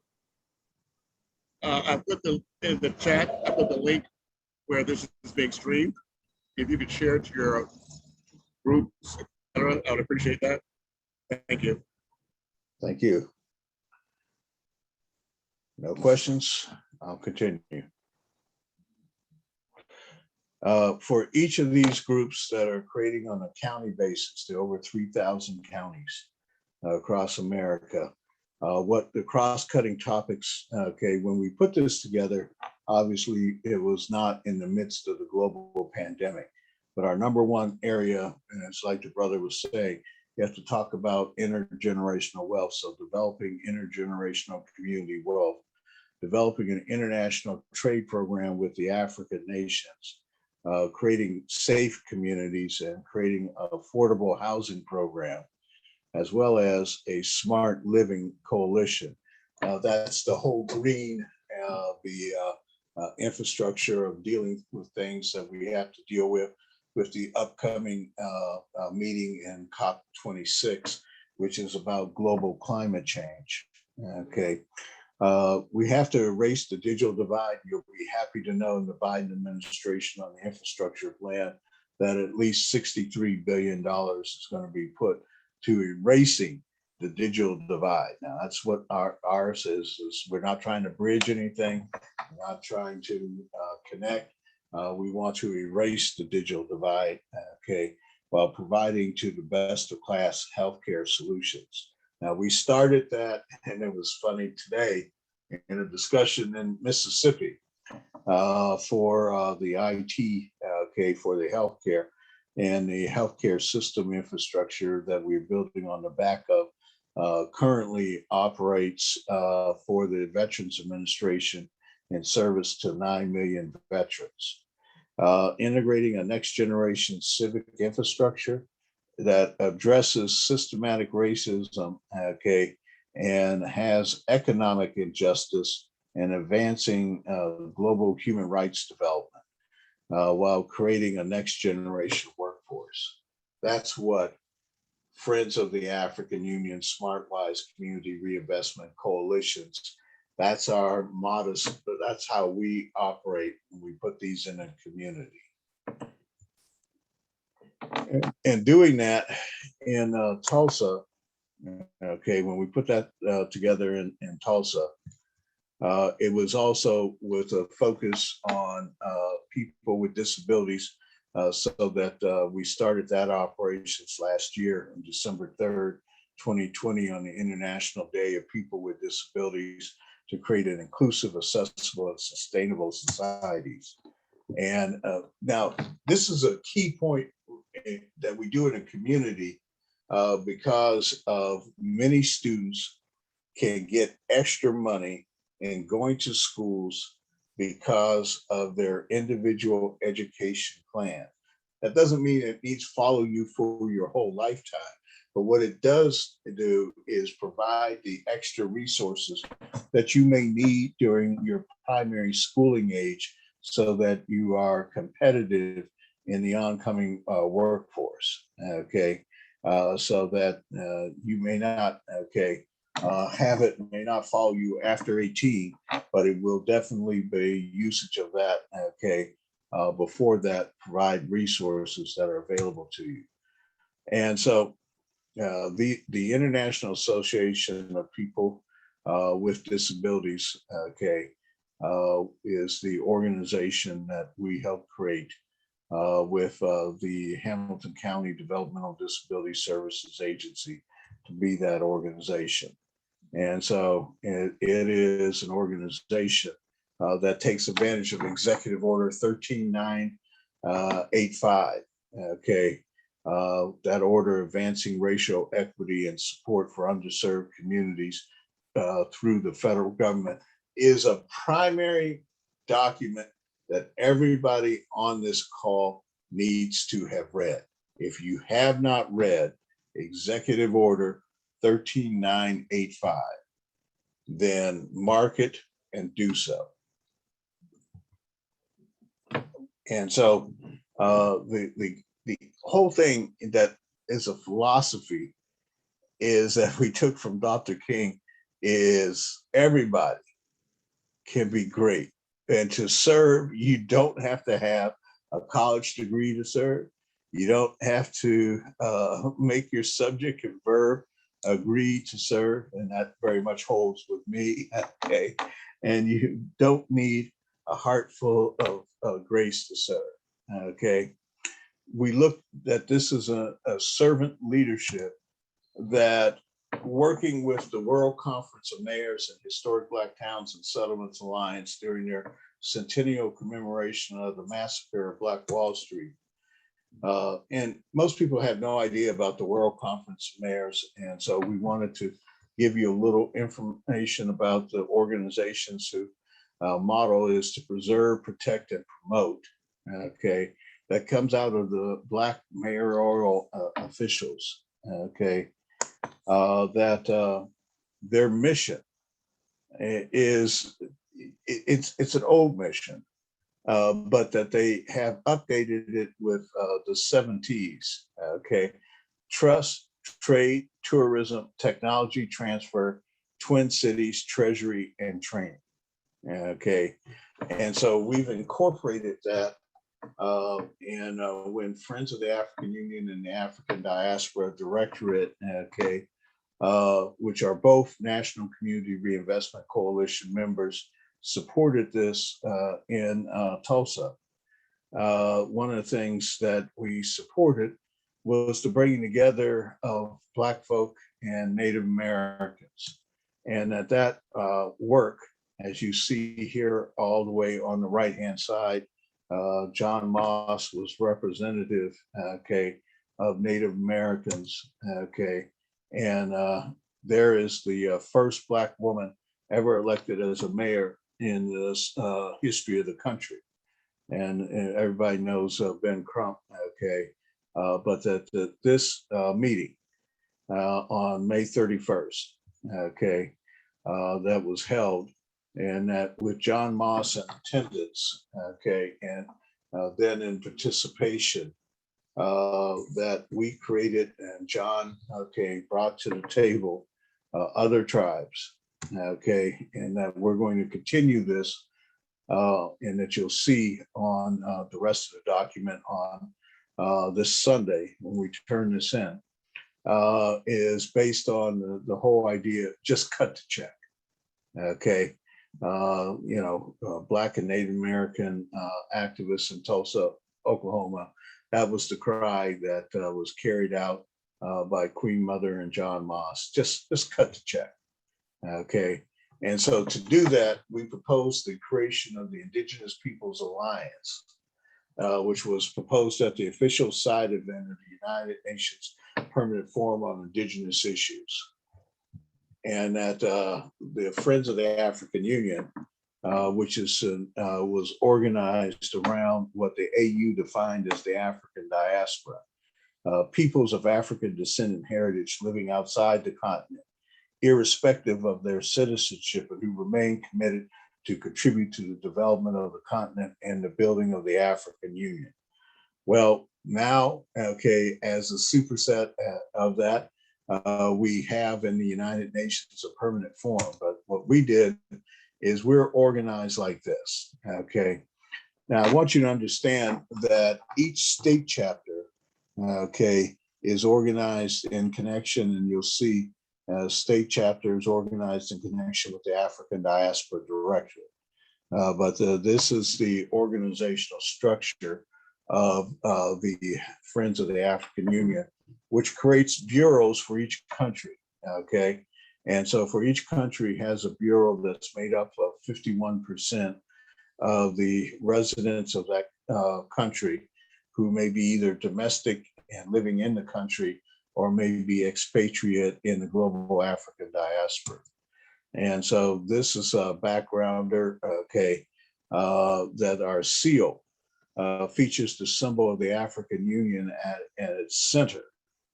I put in the chat, I put the link where this is being streamed. If you could share it to your groups, etc., I would appreciate that. Thank you. Thank you. No questions? I'll continue. For each of these groups that are creating on a county basis, there are over 3,000 counties across America. What the cross-cutting topics, okay, when we put this together, obviously it was not in the midst of the global pandemic, but our number one area, and it's like the brother was saying, you have to talk about intergenerational wealth. So developing intergenerational community wealth, developing an international trade program with the African nations, creating safe communities and creating an affordable housing program, as well as a smart living coalition. That's the whole green, the infrastructure of dealing with things that we have to deal with the upcoming meeting in COP26, which is about global climate change. Okay. We have to erase the digital divide. You'll be happy to know in the Biden administration on the infrastructure plan that at least $63 billion is going to be put to erasing the digital divide. Now, that's what ours is we're not trying to bridge anything, we're not trying to connect. We want to erase the digital divide, okay, while providing to the best of class healthcare solutions. Now, we started that, and it was funny today in a discussion in Mississippi for the IT, okay, for the healthcare and the healthcare system infrastructure that we're building on the back of currently operates for the Veterans Administration in service to 9 million veterans. Integrating a next generation civic infrastructure that addresses systematic racism, okay, and has economic injustice and advancing global human rights development while creating a next generation workforce. That's what Friends of the African Union, SmartWise Community Reinvestment Coalitions, that's our modest, but that's how we operate when we put these in a community. And doing that in Tulsa, okay, when we put that together in Tulsa, it was also with a focus on people with disabilities, so that we started that operations last year on December 3rd, 2020, on the International Day of People with Disabilities, to create an inclusive, accessible, and sustainable societies. And now this is a key point that we do in a community because of many students can get extra money in going to schools because of their individual education plan. That doesn't mean it needs to follow you for your whole lifetime, but what it does do is provide the extra resources that you may need during your primary schooling age so that you are competitive in the oncoming workforce, okay? So that you may not, okay, have it may not follow you after 18, but it will definitely be usage of that, okay, before that, provide resources that are available to you. And so the International Association of People with Disabilities, is the organization that we helped create with the Hamilton County Developmental Disability Services Agency to be that organization. And so it is an organization that takes advantage of Executive Order 13985. That order advancing racial equity and support for underserved communities through the federal government is a primary document that everybody on this call needs to have read. If you have not read Executive Order 13985, then mark it and do so. And so the whole thing that is a philosophy is that we took from Dr. King is everybody can be great. And to serve, you don't have to have a college degree to serve. You don't have to make your subject and verb agree to serve. And that very much holds with me. Okay. And you don't need a heart full of grace to serve. Okay. We look that this is a servant leadership that, working with the World Conference of Mayors and Historic Black Towns and Settlements Alliance during their centennial commemoration of the massacre of Black Wall Street. And most people have no idea about the World Conference of Mayors. And so we wanted to give you a little information about the organizations whose motto is to preserve, protect, and promote. Okay, that comes out of the Black mayoral officials. Okay. That their mission is, it's an old mission, but that they have updated it with the 7 T's, okay? Trust, trade, tourism, technology transfer, Twin Cities, treasury, and training, okay? And so we've incorporated that when Friends of the African Union and the African Diaspora Directorate, okay, which are both National Community Reinvestment Coalition members, supported this in Tulsa. One of the things that we supported was the bringing together of Black folk and Native Americans. And that work, as you see here all the way on the right-hand side, John Moss was representative, okay, of Native Americans, okay, and there is the first Black woman ever elected as a mayor in this history of the country, and everybody knows Ben Crump, okay, but that this meeting on May 31st, okay, that was held. And that with John Moss in attendance, okay, and then in participation, that we created and John, okay, brought to the table other tribes, okay, and that we're going to continue this, and that you'll see on the rest of the document on this Sunday when we turn this in, is based on the whole idea, just cut the check, okay. Black and Native American activists in Tulsa, Oklahoma. That was the cry that was carried out by Queen Mother and John Moss. Just cut the check. Okay. And so to do that, we proposed the creation of the Indigenous Peoples Alliance, which was proposed at the official side event of the United Nations Permanent Forum on Indigenous Issues. And that the Friends of the African Union, which was organized around what the AU defined as the African Diaspora, peoples of African descent and heritage living outside the continent, irrespective of their citizenship, and who remain committed to contribute to the development of the continent and the building of the African Union. Well, now, okay, as a superset of that, we have in the United Nations a permanent forum, but what we did is we're organized like this, okay? Now, I want you to understand that each state chapter, okay, is organized in connection, and you'll see state chapters organized in connection with the African Diaspora Directorate. This is the organizational structure of the Friends of the African Union, which creates bureaus for each country, okay? And so for each country has a bureau that's made up of 51% of the residents of that country who may be either domestic and living in the country or may be expatriate in the global African diaspora. And so this is a backgrounder, okay, that our seal features the symbol of the African Union at its center,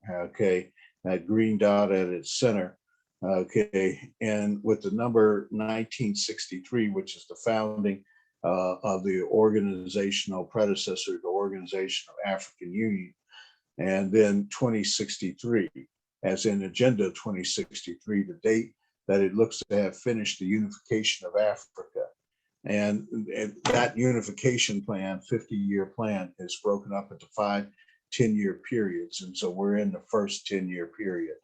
okay, that green dot at its center, okay, and with the number 1963, which is the founding of the organizational predecessor, the Organization of African Union, and then 2063, as in Agenda 2063, the date that it looks to have finished the unification of Africa. And that unification plan, 50-year plan, is broken up into 5 10-year periods. And so we're in the first 10-year period.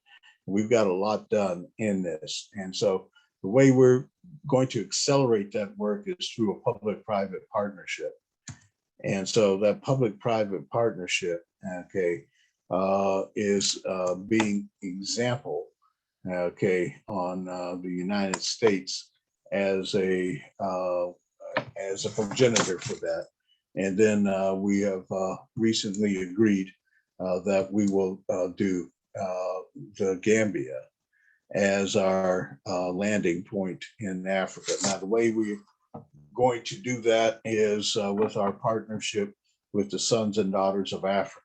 We've got a lot done in this. And so the way we're going to accelerate that work is through a public-private partnership. And so that public-private partnership, okay, is being example, okay, on the United States as a progenitor for that. And then we have recently agreed that we will do the Gambia as our landing point in Africa. Now, the way we're going to do that is with our partnership with the Sons and Daughters of Africa.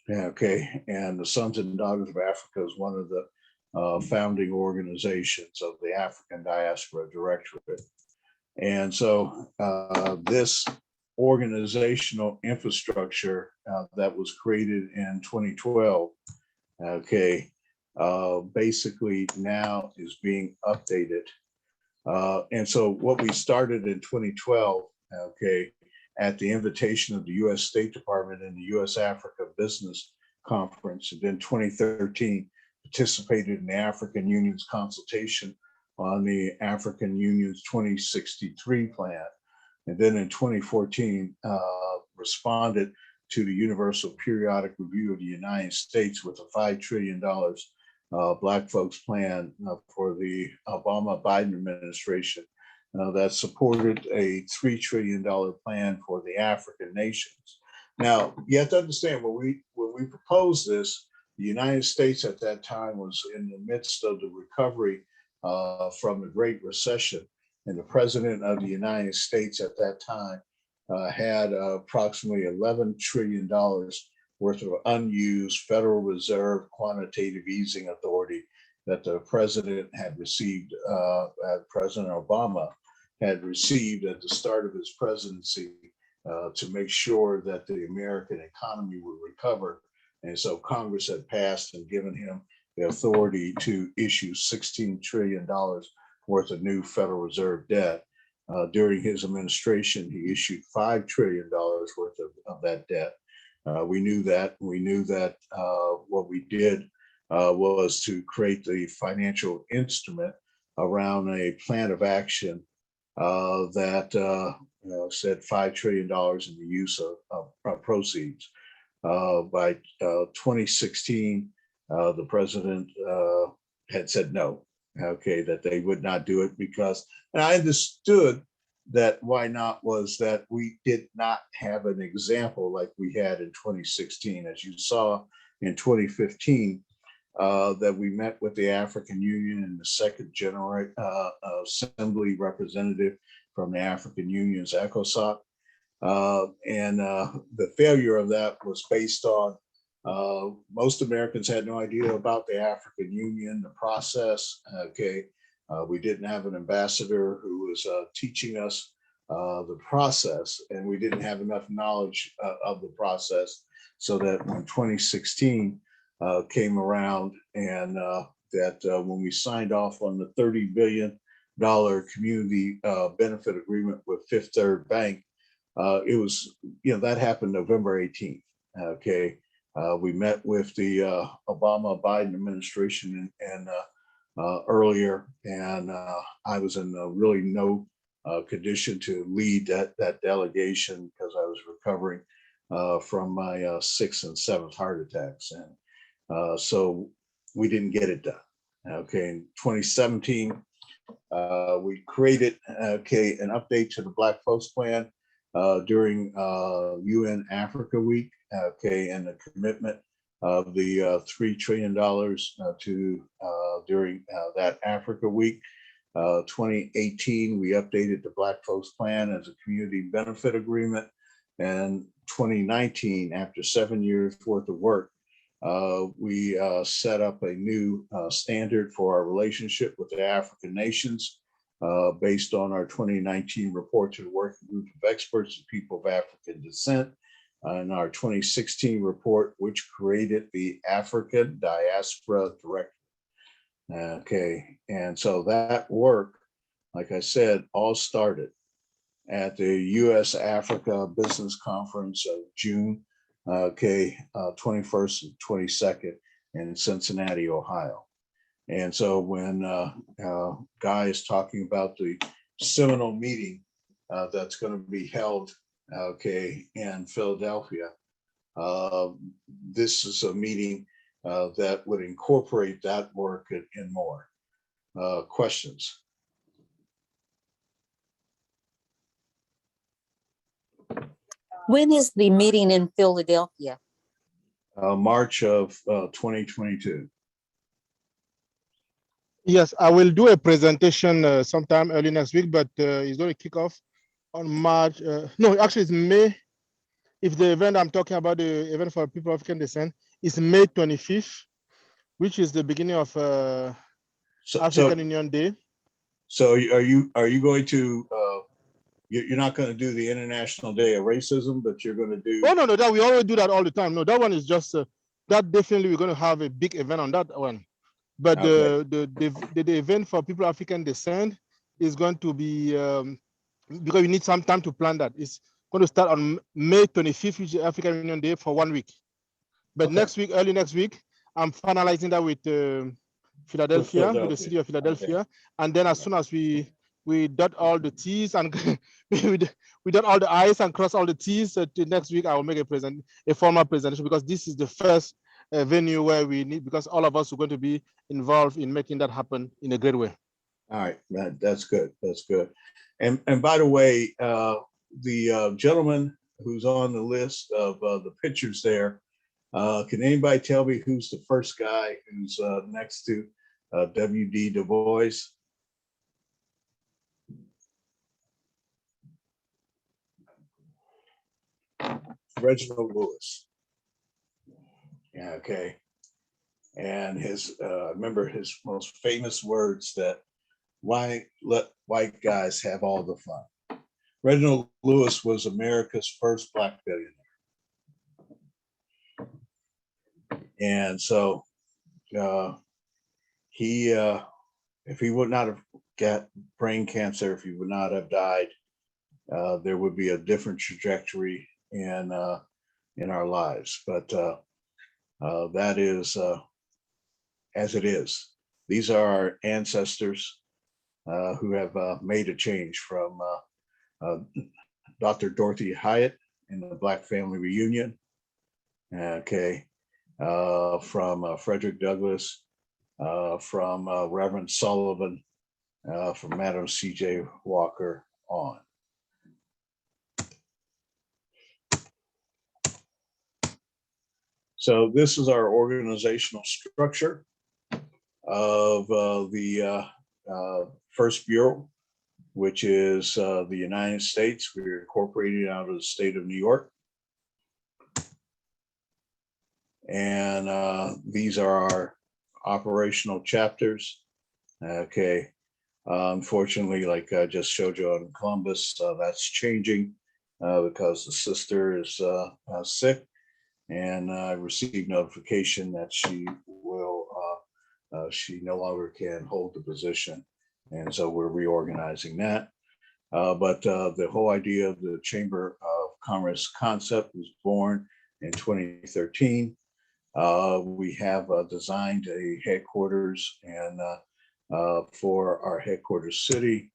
Okay, and the Sons and Daughters of Africa is one of the founding organizations of the African Diaspora Directorate. And so this organizational infrastructure that was created in 2012, okay, basically now is being updated. And so what we started in 2012, okay, at the invitation of the US State Department and the US Africa Business Conference, and then 2013, participated in the African Union's consultation on the African Union's 2063 plan. And then in 2014, responded to the Universal Periodic Review of the United States with a $5 trillion Black folks plan for the Obama-Biden administration that supported a $3 trillion plan for the African nations. Now, you have to understand, when we proposed this, the United States at that time was in the midst of the recovery from the Great Recession. And the president of the United States at that time had approximately $11 trillion worth of unused Federal Reserve quantitative easing authority that the president had received, President Obama had received at the start of his presidency to make sure that the American economy would recover. And so Congress had passed and given him the authority to issue $16 trillion worth of new Federal Reserve debt. During his administration, he issued $5 trillion worth of that debt. We knew that. We knew that what we did was to create the financial instrument around a plan of action that said $5 trillion in the use of proceeds. By 2016, the president had said no, okay, that they would not do it because, and I understood that why not was that we did not have an example like we had in 2016. As you saw in 2015, that we met with the African Union and the second general assembly representative from the African Union's ECOSOC. And the failure of that was based on most Americans had no idea about the African Union, the process, okay. We didn't have an ambassador who was teaching us the process, and we didn't have enough knowledge of the process, so that when 2016 came around and that when we signed off on the $30 billion community benefit agreement with Fifth Third Bank, it was, that happened November 18th. Okay. We met with the Obama-Biden administration and earlier, and I was in really no condition to lead that delegation because I was recovering from my 6th and 7th heart attacks. And so we didn't get it done. Okay, in 2017, we created an update to the Black Folks Plan during UN Africa Week. Okay, and the commitment of the $3 trillion to during that Africa Week. 2018, we updated the Black Folks Plan as a community benefit agreement. And 2019, after 7 years worth of work, we set up a new standard for our relationship with the African nations based on our 2019 report to the Working Group of Experts and People of African Descent and our 2016 report, which created the African Diaspora Directive. Okay, and so that work, like I said, all started at the U.S. Africa Business Conference of June, 21st and 22nd in Cincinnati, Ohio. And so when Guy is talking about the seminal meeting that's going to be held, in Philadelphia, this is a meeting that would incorporate that work and more. Questions? When is the meeting in Philadelphia? March of 2022. Yes, I will do a presentation sometime early next week, but it's going to kick off on March. No, actually it's May. If the event I'm talking about, the event for people of African descent, is May 25th, which is the beginning of African Union Day. So are you going to, you're not going to do the International Day of Racism, but you're going to do. Oh, no, that we always do that all the time. No, that one is just, that definitely we're going to have a big event on that one. But okay. the event for people of African descent is going to be, because we need some time to plan that. It's going to start on May 25th, which is African Union Day, for 1 week. But next week, early next week, I'm finalizing that with Philadelphia, with the city of Philadelphia. Okay. And then as soon as we dot all the T's and we dot all the I's and cross all the T's, next week I will make a formal presentation, because this is the first venue where we need, because all of us are going to be involved in making that happen in a great way. All right, that's good. That's good. And by the way, the gentleman who's on the list of the pictures there, can anybody tell me who's the first guy who's next to W.D. Du Bois? Reginald Lewis. Yeah, okay. And his, remember his most famous words that, why let white guys have all the fun? Reginald Lewis was America's first Black billionaire. And so he, if he would not have got brain cancer, if he would not have died, there would be a different trajectory in our lives. But that is as it is. These are our ancestors who have made a change, from Dr. Dorothy Hyatt in the Black Family Reunion, from Frederick Douglass, from Reverend Sullivan, from Madam C.J. Walker on. So this is our organizational structure of the First Bureau, which is the United States. We're incorporated out of the state of New York. And these are our operational chapters. Okay. Unfortunately, like I just showed you on Columbus, that's changing because the sister is sick. And I received notification that she will, she no longer can hold the position. And so we're reorganizing that. But the whole idea of the Chamber of Commerce concept was born in 2013. We have designed a headquarters and for our headquarters city.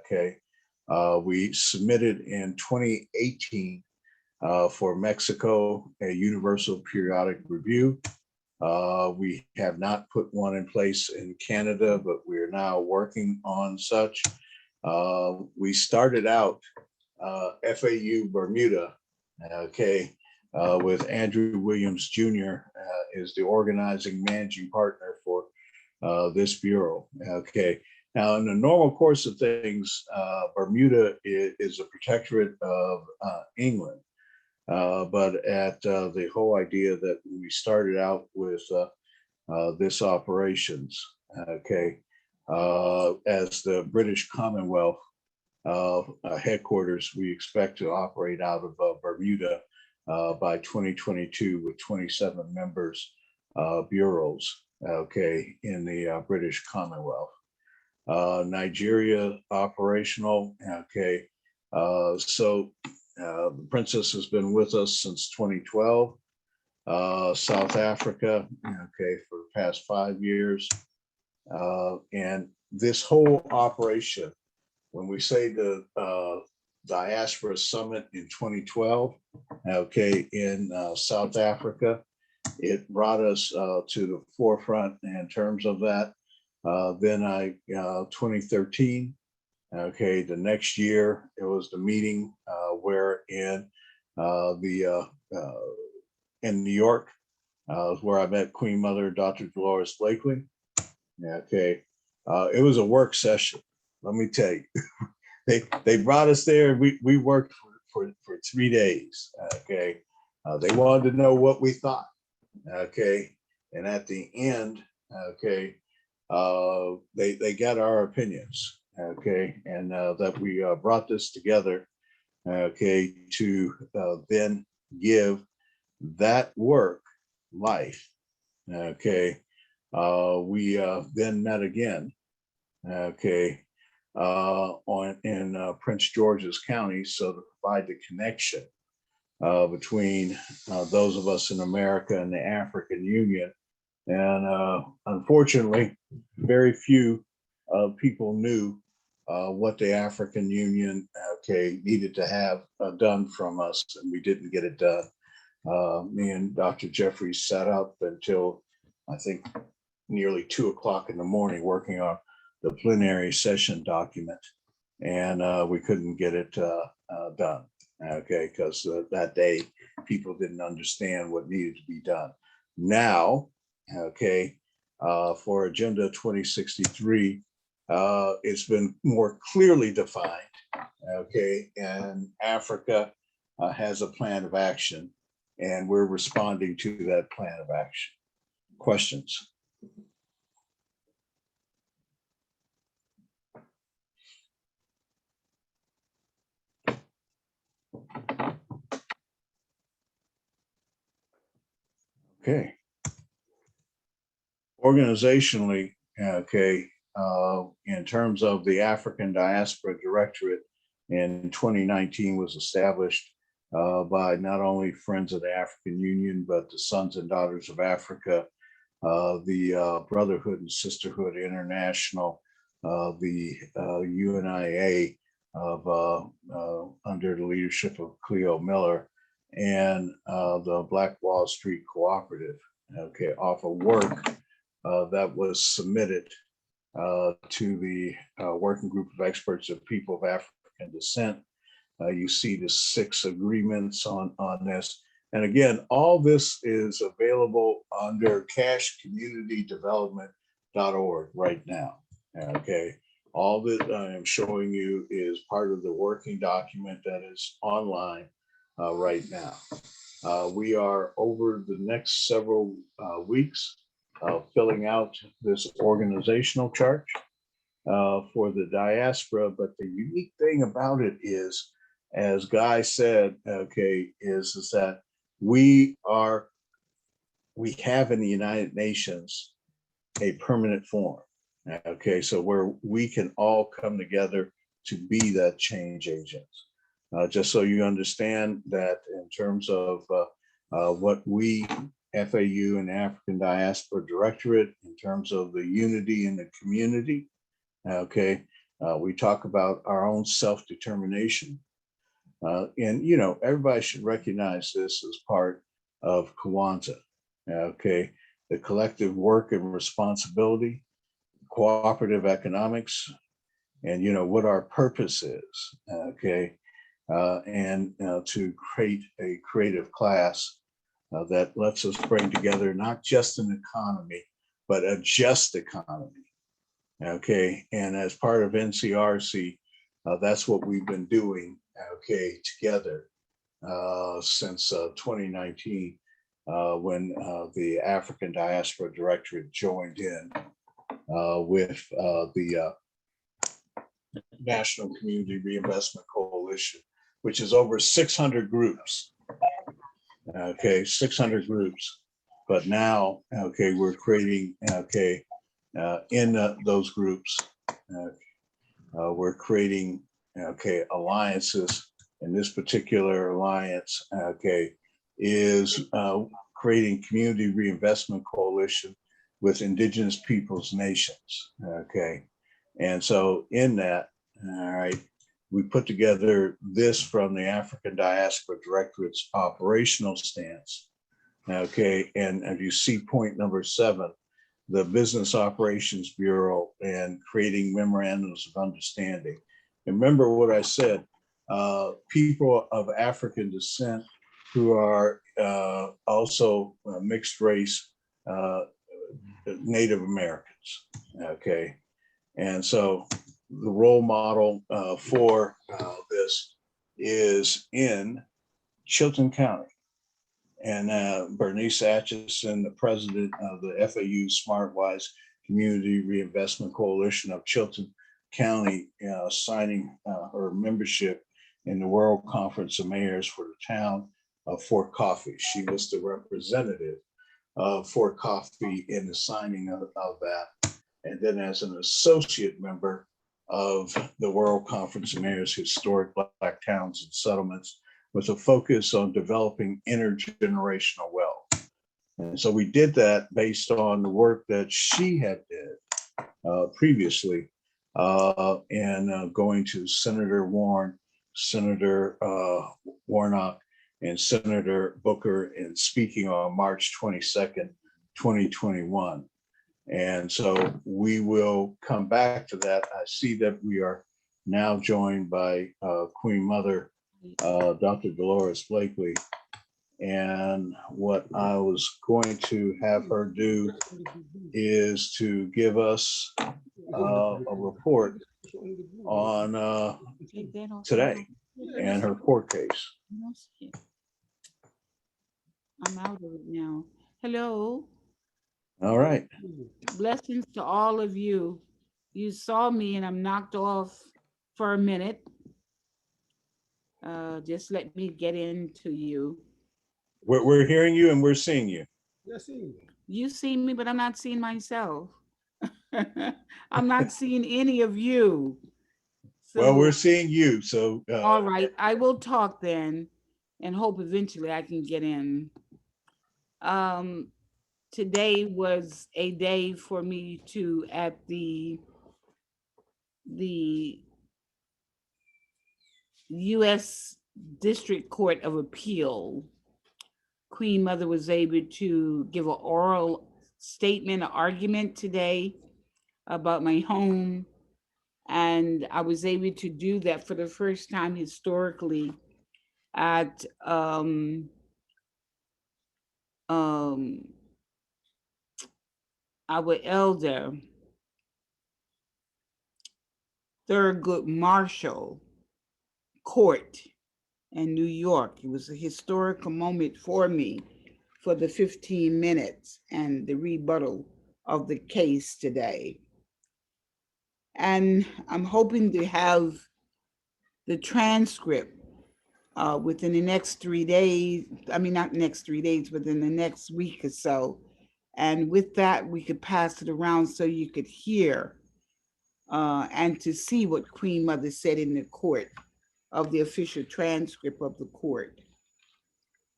Okay, we submitted in 2018 for Mexico a universal periodic review. We have not put one in place in Canada, but we are now working on such. We started out FAU Bermuda, okay, with Andrew Williams Jr. Is the organizing managing partner for this bureau. Okay, now in the normal course of things, Bermuda is a protectorate of England, but at the whole idea that we started out with this operations, okay, as the British Commonwealth headquarters, we expect to operate out of Bermuda by 2022 with 27 members bureaus, okay, in the British Commonwealth. Nigeria operational, okay. So the Princess has been with us since 2012. South Africa, okay, for the past 5 years. And this whole operation, when we say the Diaspora Summit in 2012, okay, in South Africa, it brought us to the forefront in terms of that. Then 2013, okay, the next year, it was the meeting where in New York, where I met Queen Mother, Dr. Dolores Blakely. Okay, it was a work session. Let me tell you, they brought us there. We worked for 3 days. Okay, they wanted to know what we thought. Okay, and at the end, okay, they got our opinions. Okay, and that we brought this together. Okay, to then give that work life. Okay, we then met again. Okay, in Prince George's County, so to provide the connection between those of us in America and the African Union. And unfortunately, very few people knew what the African Union, okay, needed to have done from us, and we didn't get it done. Me and Dr. Jeffries sat up until I think nearly 2 o'clock in the morning working on the plenary session document, and we couldn't get it done. Okay, because that day people didn't understand what needed to be done. Now, okay, for Agenda 2063, it's been more clearly defined. Okay, and Africa has a plan of action, and we're responding to that plan of action. Questions? Okay. Organizationally, okay, in terms of the African Diaspora Directorate in 2019 was established by not only Friends of the African Union, but the Sons and Daughters of Africa, the Brotherhood and Sisterhood International, the UNIA of under the leadership of Cleo Miller, and the Black Wall Street Cooperative, okay, off of work that was submitted to the Working Group of Experts of People of African Descent. You see the 6 agreements on this. And again, all this is available under cashcommunitydevelopment.org right now, okay? All that I am showing you is part of the working document that is online right now. We are over the next several weeks filling out this organizational chart for the diaspora. But the unique thing about it is, as Guy said, okay, is that we have in the United Nations a permanent forum. Okay, so where we can all come together to be that change agent. Just so you understand that in terms of what we, FAU and African Diaspora Directorate, in terms of the unity in the community, okay, we talk about our own self-determination. And, you know, everybody should recognize this as part of Kwanzaa, okay? The collective work and responsibility, cooperative economics, and, you know, what our purpose is, okay? And to create a creative class that lets us bring together not just an economy, but a just economy, okay? And as part of NCRC, that's what we've been doing, okay, together since 2019, when the African Diaspora Directorate joined in with the National Community Reinvestment Coalition, which is over 600 groups. Okay, 600 groups. But now, okay, we're creating, okay, in those groups, we're creating, okay, alliances. And this particular alliance, okay, is creating Community Reinvestment Coalition with Indigenous Peoples Nations, okay? And so in that, all right, we put together this from the African Diaspora Directorate's operational stance, okay? And as you see point number 7, the Business Operations Bureau and creating memorandums of understanding. And remember what I said, people of African descent who are also mixed race Native Americans, okay? And so the role model for this is in Chilton County. And Bernice Atchison, the president of the FAU SmartWise Community Reinvestment Coalition of Chilton County, signing her membership in the World Conference of Mayors for the town of Fort Coffee. She was the representative of Fort Coffee in the signing of that. And then as an associate member of the World Conference of Mayors Historic Black Towns and Settlements, with a focus on developing intergenerational wealth. And so we did that based on the work that she had did previously, and going to Senator Warren, Senator Warnock, and Senator Booker, and speaking on March 22nd, 2021. And so we will come back to that. I see that we are now joined by Queen Mother, Dr. Dolores Blakely. And what I was going to have her do is to give us a report on today and her court case. I'm out of it now. Hello. All right. Blessings to all of you. You saw me and I'm knocked off for a minute. Just let me get into you. We're hearing you and we're seeing you. You see me, but I'm not seeing myself. I'm not seeing any of you. So, well, we're seeing you. So all right, I will talk then and hope eventually I can get in. Today was a day for me to, at the U.S. District Court of Appeal, Queen Mother was able to give an oral statement, an argument today about my home. And I was able to do that for the first time historically at our elder, Thurgood Marshall Court in New York. It was a historical moment for me for the 15 minutes and the rebuttal of the case today. And I'm hoping to have the transcript within the next 3 days. I mean, not next 3 days, within the next week or so. And with that, we could pass it around so you could hear and to see what Queen Mother said in the court of the official transcript of the court.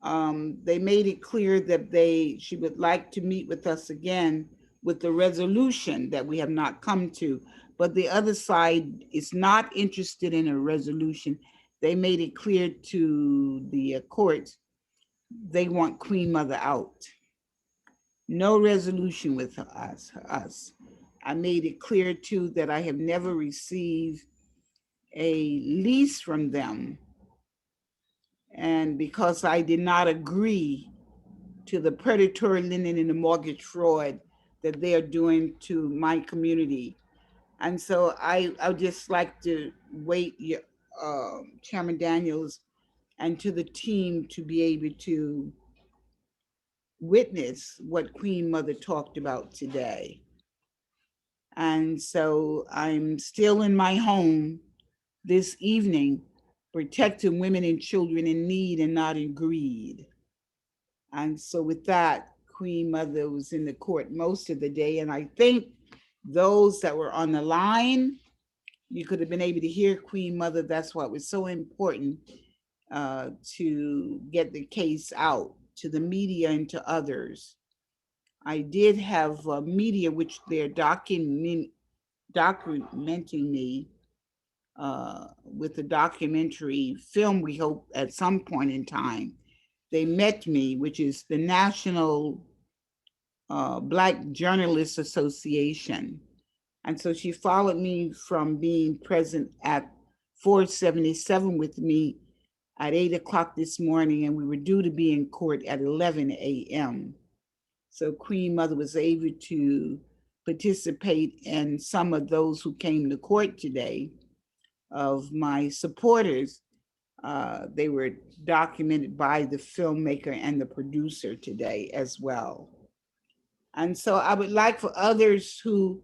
They made it clear that she would like to meet with us again with the resolution that we have not come to, but the other side is not interested in a resolution. They made it clear to the courts, they want Queen Mother out. No resolution with us. I made it clear too that I have never received a lease from them. And because I did not agree to the predatory lending and the mortgage fraud that they are doing to my community. And so I would just like to wait, Chairman Daniels, and to the team to be able to witness what Queen Mother talked about today. And so I'm still in my home this evening, protecting women and children in need and not in greed. And so with that, Queen Mother was in the court most of the day. And I think those that were on the line, you could have been able to hear Queen Mother. That's why it was so important to get the case out to the media and to others. I did have media, which they're documenting me with a documentary film, we hope at some point in time. They met me, which is the National Black Journalists Association. And so she followed me from being present at 477 with me at 8 o'clock this morning, and we were due to be in court at 11 a.m. So Queen Mother was able to participate in some of those who came to court today. Of my supporters, they were documented by the filmmaker and the producer today as well. And so I would like for others who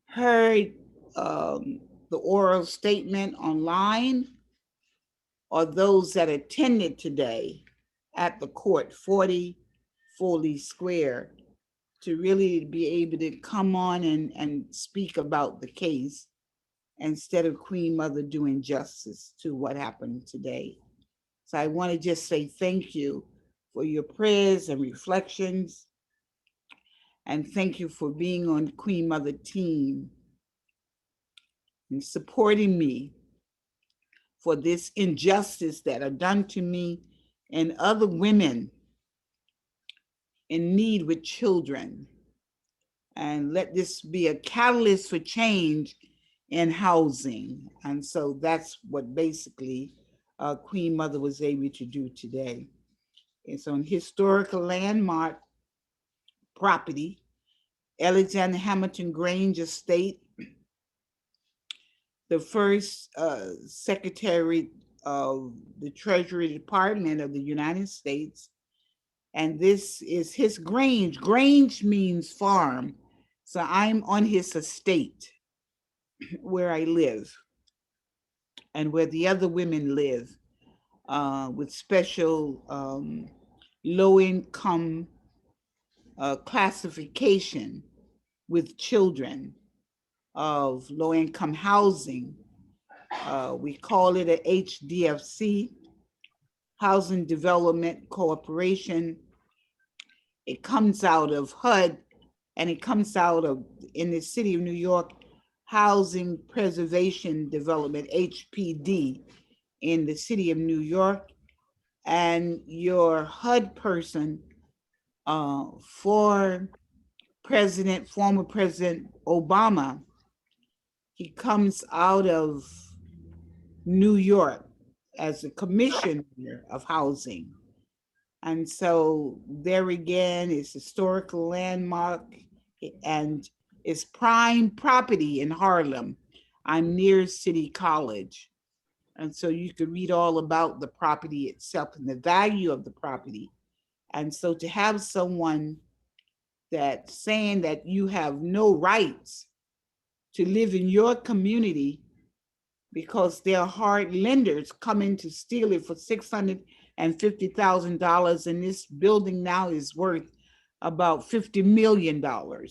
heard the oral statement online, or those that attended today at the court, 40 Foley Square, to really be able to come on and speak about the case instead of Queen Mother doing justice to what happened today. So I want to just say thank you for your prayers and reflections. And thank you for being on Queen Mother team and supporting me for this injustice that are done to me and other women in need with children. And let this be a catalyst for change in housing. And so that's what basically Queen Mother was able to do today. It's on historical landmark property, Alexander Hamilton Grange Estate. The first Secretary of the Treasury Department of the United States. And this is his Grange. Grange means farm. So I'm on his estate where I live and where the other women live with special low-income classification with children of low-income housing. We call it a HDFC, Housing Development Corporation. It comes out of HUD, and it comes out of, in the city of New York, Housing Preservation Development, HPD, in the city of New York. And your HUD person for former President Obama, he comes out of New York as a commissioner of housing. And so there again is historical landmark and it's prime property in Harlem. I'm near City College. And so you could read all about the property itself and the value of the property. And so to have someone that's saying that you have no rights to live in your community because their hard lenders come in to steal it for $650,000, and this building now is worth about $50 million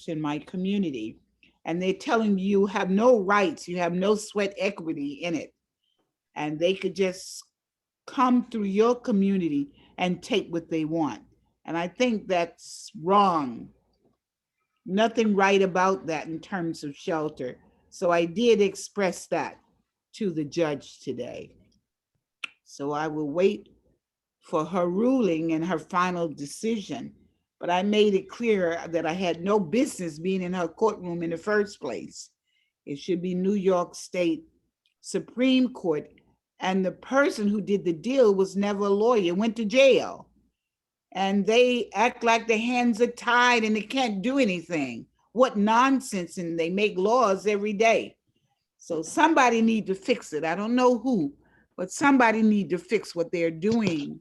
in my community. and they're telling you have no rights, you have no sweat equity in it. And they could just come through your community and take what they want. And I think that's wrong. Nothing right about that in terms of shelter. So I did express that to the judge today. So I will wait for her ruling and her final decision. But I made it clear that I had no business being in her courtroom in the first place. It should be New York State Supreme Court. And the person who did the deal was never a lawyer, went to jail. And they act like their hands are tied and they can't do anything. What nonsense, and they make laws every day. So somebody need to fix it. I don't know who, but somebody need to fix what they're doing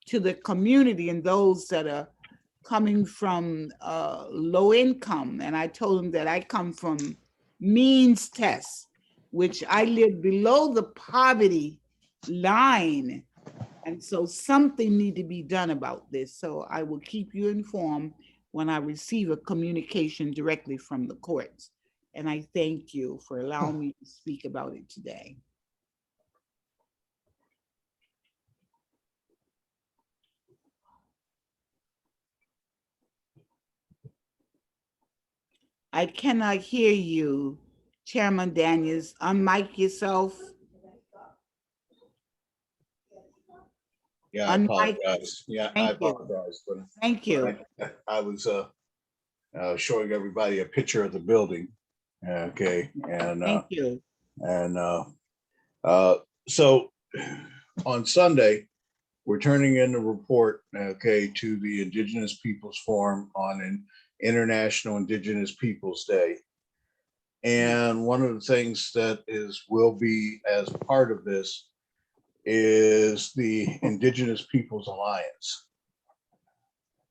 to the community and those that are coming from low income. And I told them that I come from means tests, which I live below the poverty line. And so something need to be done about this. So I will keep you informed when I receive a communication directly from the courts. And I thank you for allowing me to speak about it today. I cannot hear you, Chairman Daniels. Unmic yourself. Yeah, I Unmic. apologize. Yeah, I Thank you. apologize. But Thank you. I was showing everybody a picture of the building. Okay, and Thank you. so on Sunday, we're turning in a report, okay, to the Indigenous Peoples Forum on an International Indigenous Peoples Day. And one of the things that will be as part of this is the Indigenous Peoples Alliance.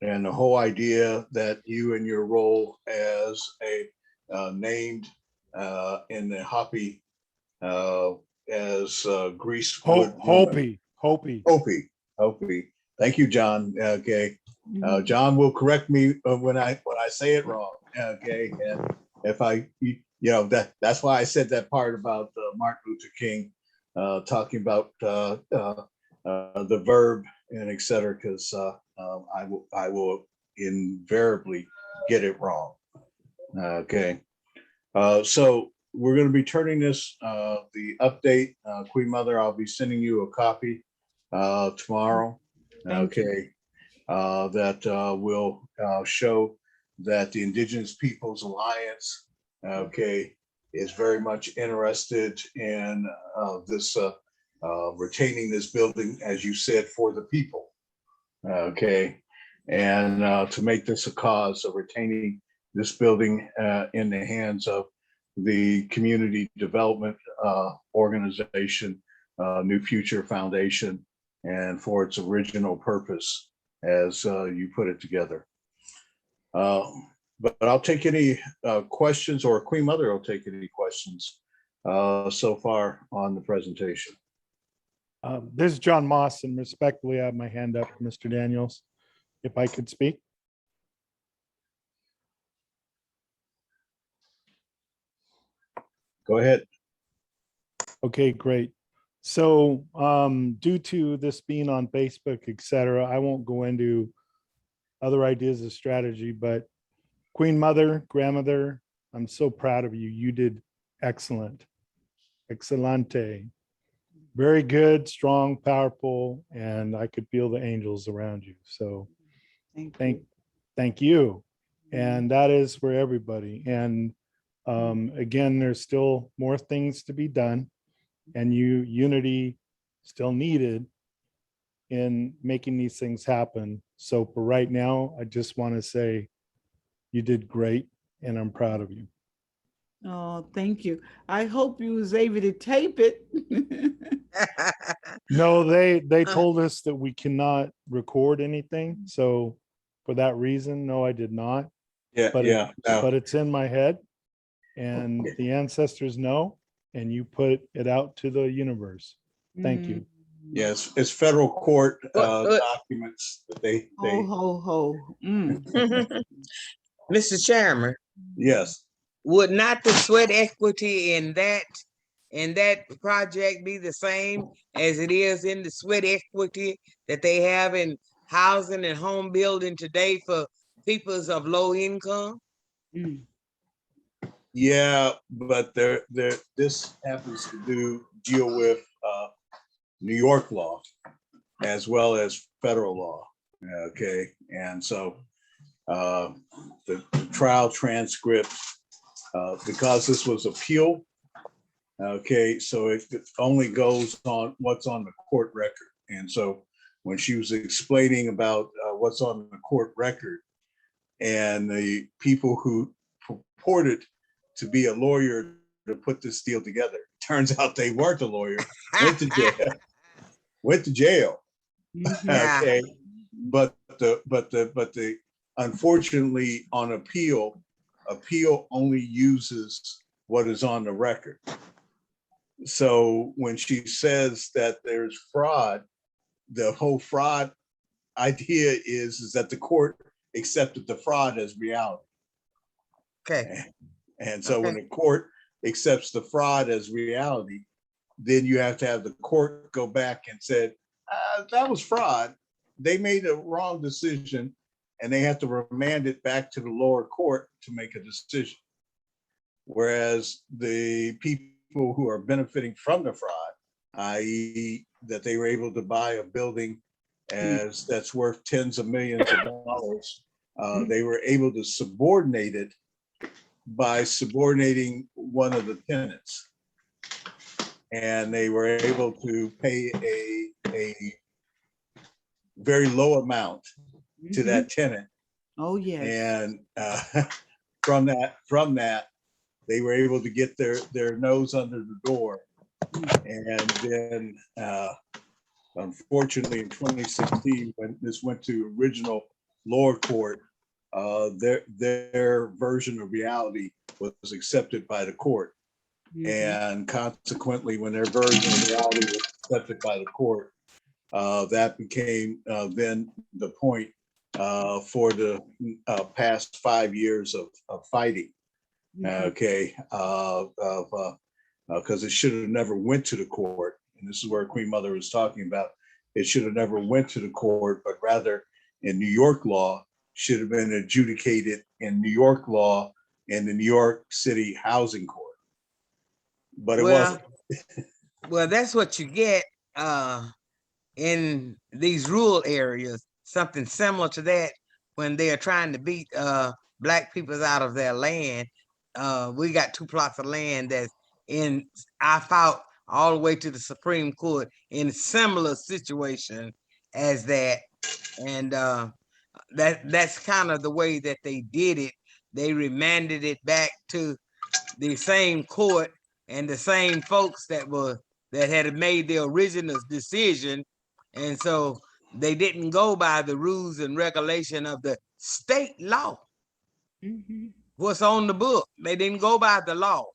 And the whole idea that you in your role as a named in the Hopi as Greasewood. Hopi. Thank you, John. Okay. John will correct me when I say it wrong. Okay. And if that's why I said that part about Martin Luther King talking about the verb and et cetera, because I will invariably get it wrong. Okay. So we're going to be turning this, the update, Queen Mother, I'll be sending you a copy tomorrow. Okay. That will show that the Indigenous Peoples Alliance, okay, is very much interested in this retaining this building, as you said, for the people. Okay. And to make this a cause of retaining this building in the hands of the Community Development Organization, New Future Foundation, and for its original purpose as you put it together. But I'll take any questions, or Queen Mother will take any questions so far on the presentation. This is John Moss, and respectfully, I have my hand up, Mr. Daniels, if I could speak. Go ahead. Okay, great. So due to this being on Facebook, et cetera, I won't go into other ideas of strategy, but Queen Mother, Grandmother, I'm so proud of you. You did excellent. Excelente. Very good, strong, powerful, and I could feel the angels around you. So thank you. And that is for everybody. And again, there's still more things to be done, and unity still needed in making these things happen. So for right now, I just want to say you did great, and I'm proud of you. Oh, thank you. I hope you was able to tape it. No, they told us that we cannot record anything. So for that reason, no, I did not. Yeah, but yeah. But it's in my head, and the ancestors know, and you put it out to the universe. Thank you. Yes, it's federal court documents that they Ho, ho, ho. Mr. Chairman. Yes. would not the sweat equity in that project be the same as it is in the sweat equity that they have in housing and home building today for peoples of low income? Yeah, but this happens to deal with New York law as well as federal law. Okay, and so the trial transcript, because this was appeal. Okay, so it only goes on what's on the court record. And so when she was explaining about what's on the court record, and the people who purported to be a lawyer to put this deal together, turns out they weren't a lawyer, went to jail. Okay, but the unfortunately on appeal only uses what is on the record. So when she says that there's fraud, the whole fraud idea is that the court accepted the fraud as reality. Okay. And so when the court accepts the fraud as reality, then you have to have the court go back and say, that was fraud. They made a wrong decision, and they have to remand it back to the lower court to make a decision. Whereas the people who are benefiting from the fraud, i.e. that they were able to buy a building that's worth tens of millions of dollars, they were able to subordinate it by subordinating one of the tenants. And they were able to pay a very low amount to that tenant. Oh, yes. And from that, they were able to get their nose under the door. And then, unfortunately, in 2016, when this went to original lower court, their version of reality was accepted by the court. And consequently, when their version of reality was accepted by the court, that became then the point for the past 5 years of fighting. Okay, because it should have never went to the court. And this is where Queen Mother was talking about. It should have never went to the court, but rather in New York law, should have been adjudicated in New York law in the New York City Housing Court. But it wasn't. Well, that's what you get in these rural areas, something similar to that when they are trying to beat Black people out of their land. We got 2 plots of land that's I fought all the way to the Supreme Court in a similar situation as that. And that's kind of the way that they did it. They remanded it back to the same court and the same folks that had made the original decision. And so they didn't go by the rules and regulation of the state law. What's on the book. They didn't go by the law.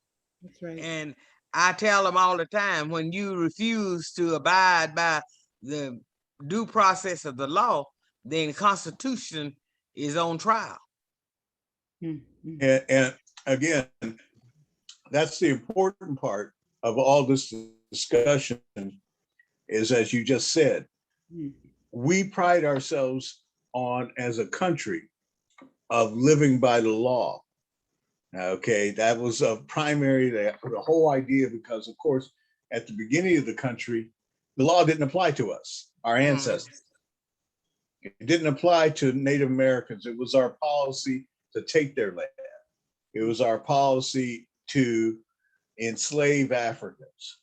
That's right. And I tell them all the time, when you refuse to abide by the due process of the law, then the Constitution is on trial. And again, that's the important part of all this discussion is, as you just said, we pride ourselves on, as a country, of living by the law. Okay, that was a primary, the whole idea, because of course, at the beginning of the country, the law didn't apply to us, our ancestors. It didn't apply to Native Americans. It was our policy to take their land. It was our policy to enslave Africans.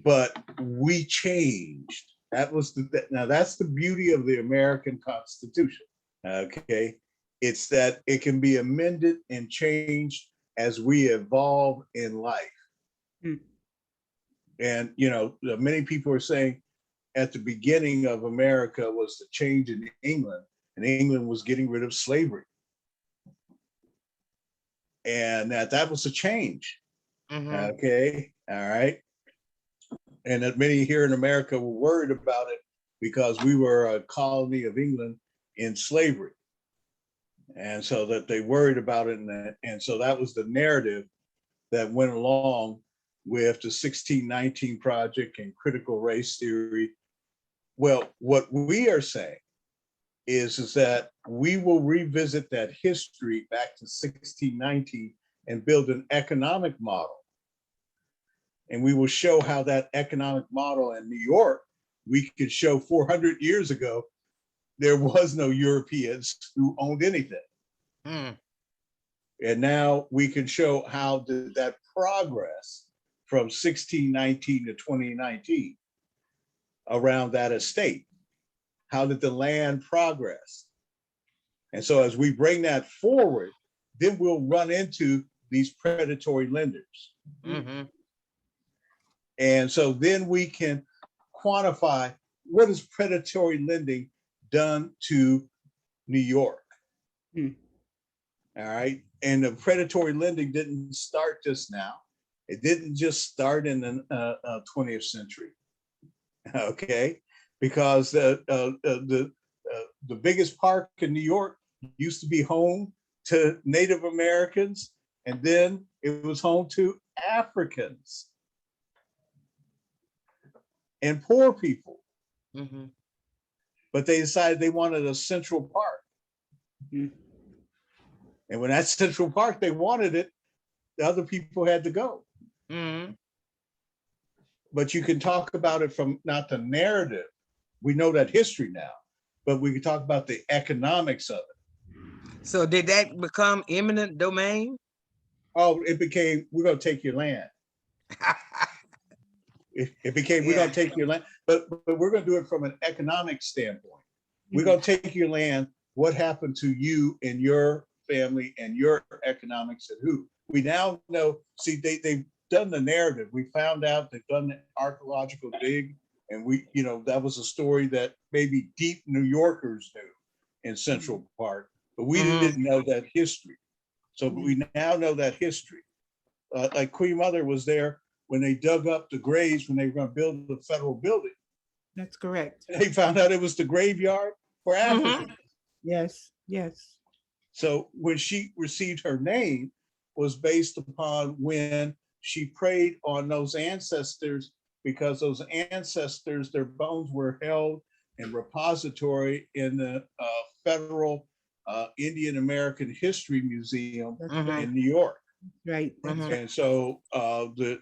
But we changed. Now that's the beauty of the American Constitution. Okay, it's that it can be amended and changed as we evolve in life. And many people are saying at the beginning of America was the change in England, and England was getting rid of slavery. And that was a change. Okay, all right. And that many here in America were worried about it because we were a colony of England in slavery. And so that they worried about it. And so that was the narrative that went along with the 1619 Project and critical race theory. Well, what we are saying is that we will revisit that history back to 1619 and build an economic model. And we will show how that economic model in New York, we could show 400 years ago, there was no Europeans who owned anything. And now we can show how did that progress from 1619 to 2019 around that estate. How did the land progress? And so as we bring that forward, then we'll run into these predatory lenders. And so then we can quantify what is predatory lending done to New York. All right. And the predatory lending didn't start just now. It didn't just start in the 20th century. Okay. Because the biggest park in New York used to be home to Native Americans, and then it was home to Africans and poor people. But they decided they wanted a central park. And when that central park, they wanted it, the other people had to go. But you can talk about it from not the narrative. We know that history now, but we can talk about the economics of it. So did that become eminent domain? Oh, it became, we're going to take your land. It became, we're going to take your land, but we're going to do it from an economic standpoint. We're going to take your land. What happened to you and your family and your economics and who? We now know, see, they've done the narrative. We found out they've done the archaeological dig. And we, you know, that was a story that maybe deep New Yorkers knew in Central Park, but we didn't know that history. So we now know that history. Like Queen Mother was there when they dug up the graves when they were going to build the federal building. That's correct. They found out it was the graveyard for Africans. Yes, yes. So when she received her name was based upon when she prayed on those ancestors, because those ancestors, their bones were held in repository in the Federal Indian American History Museum in New York. Right. And so the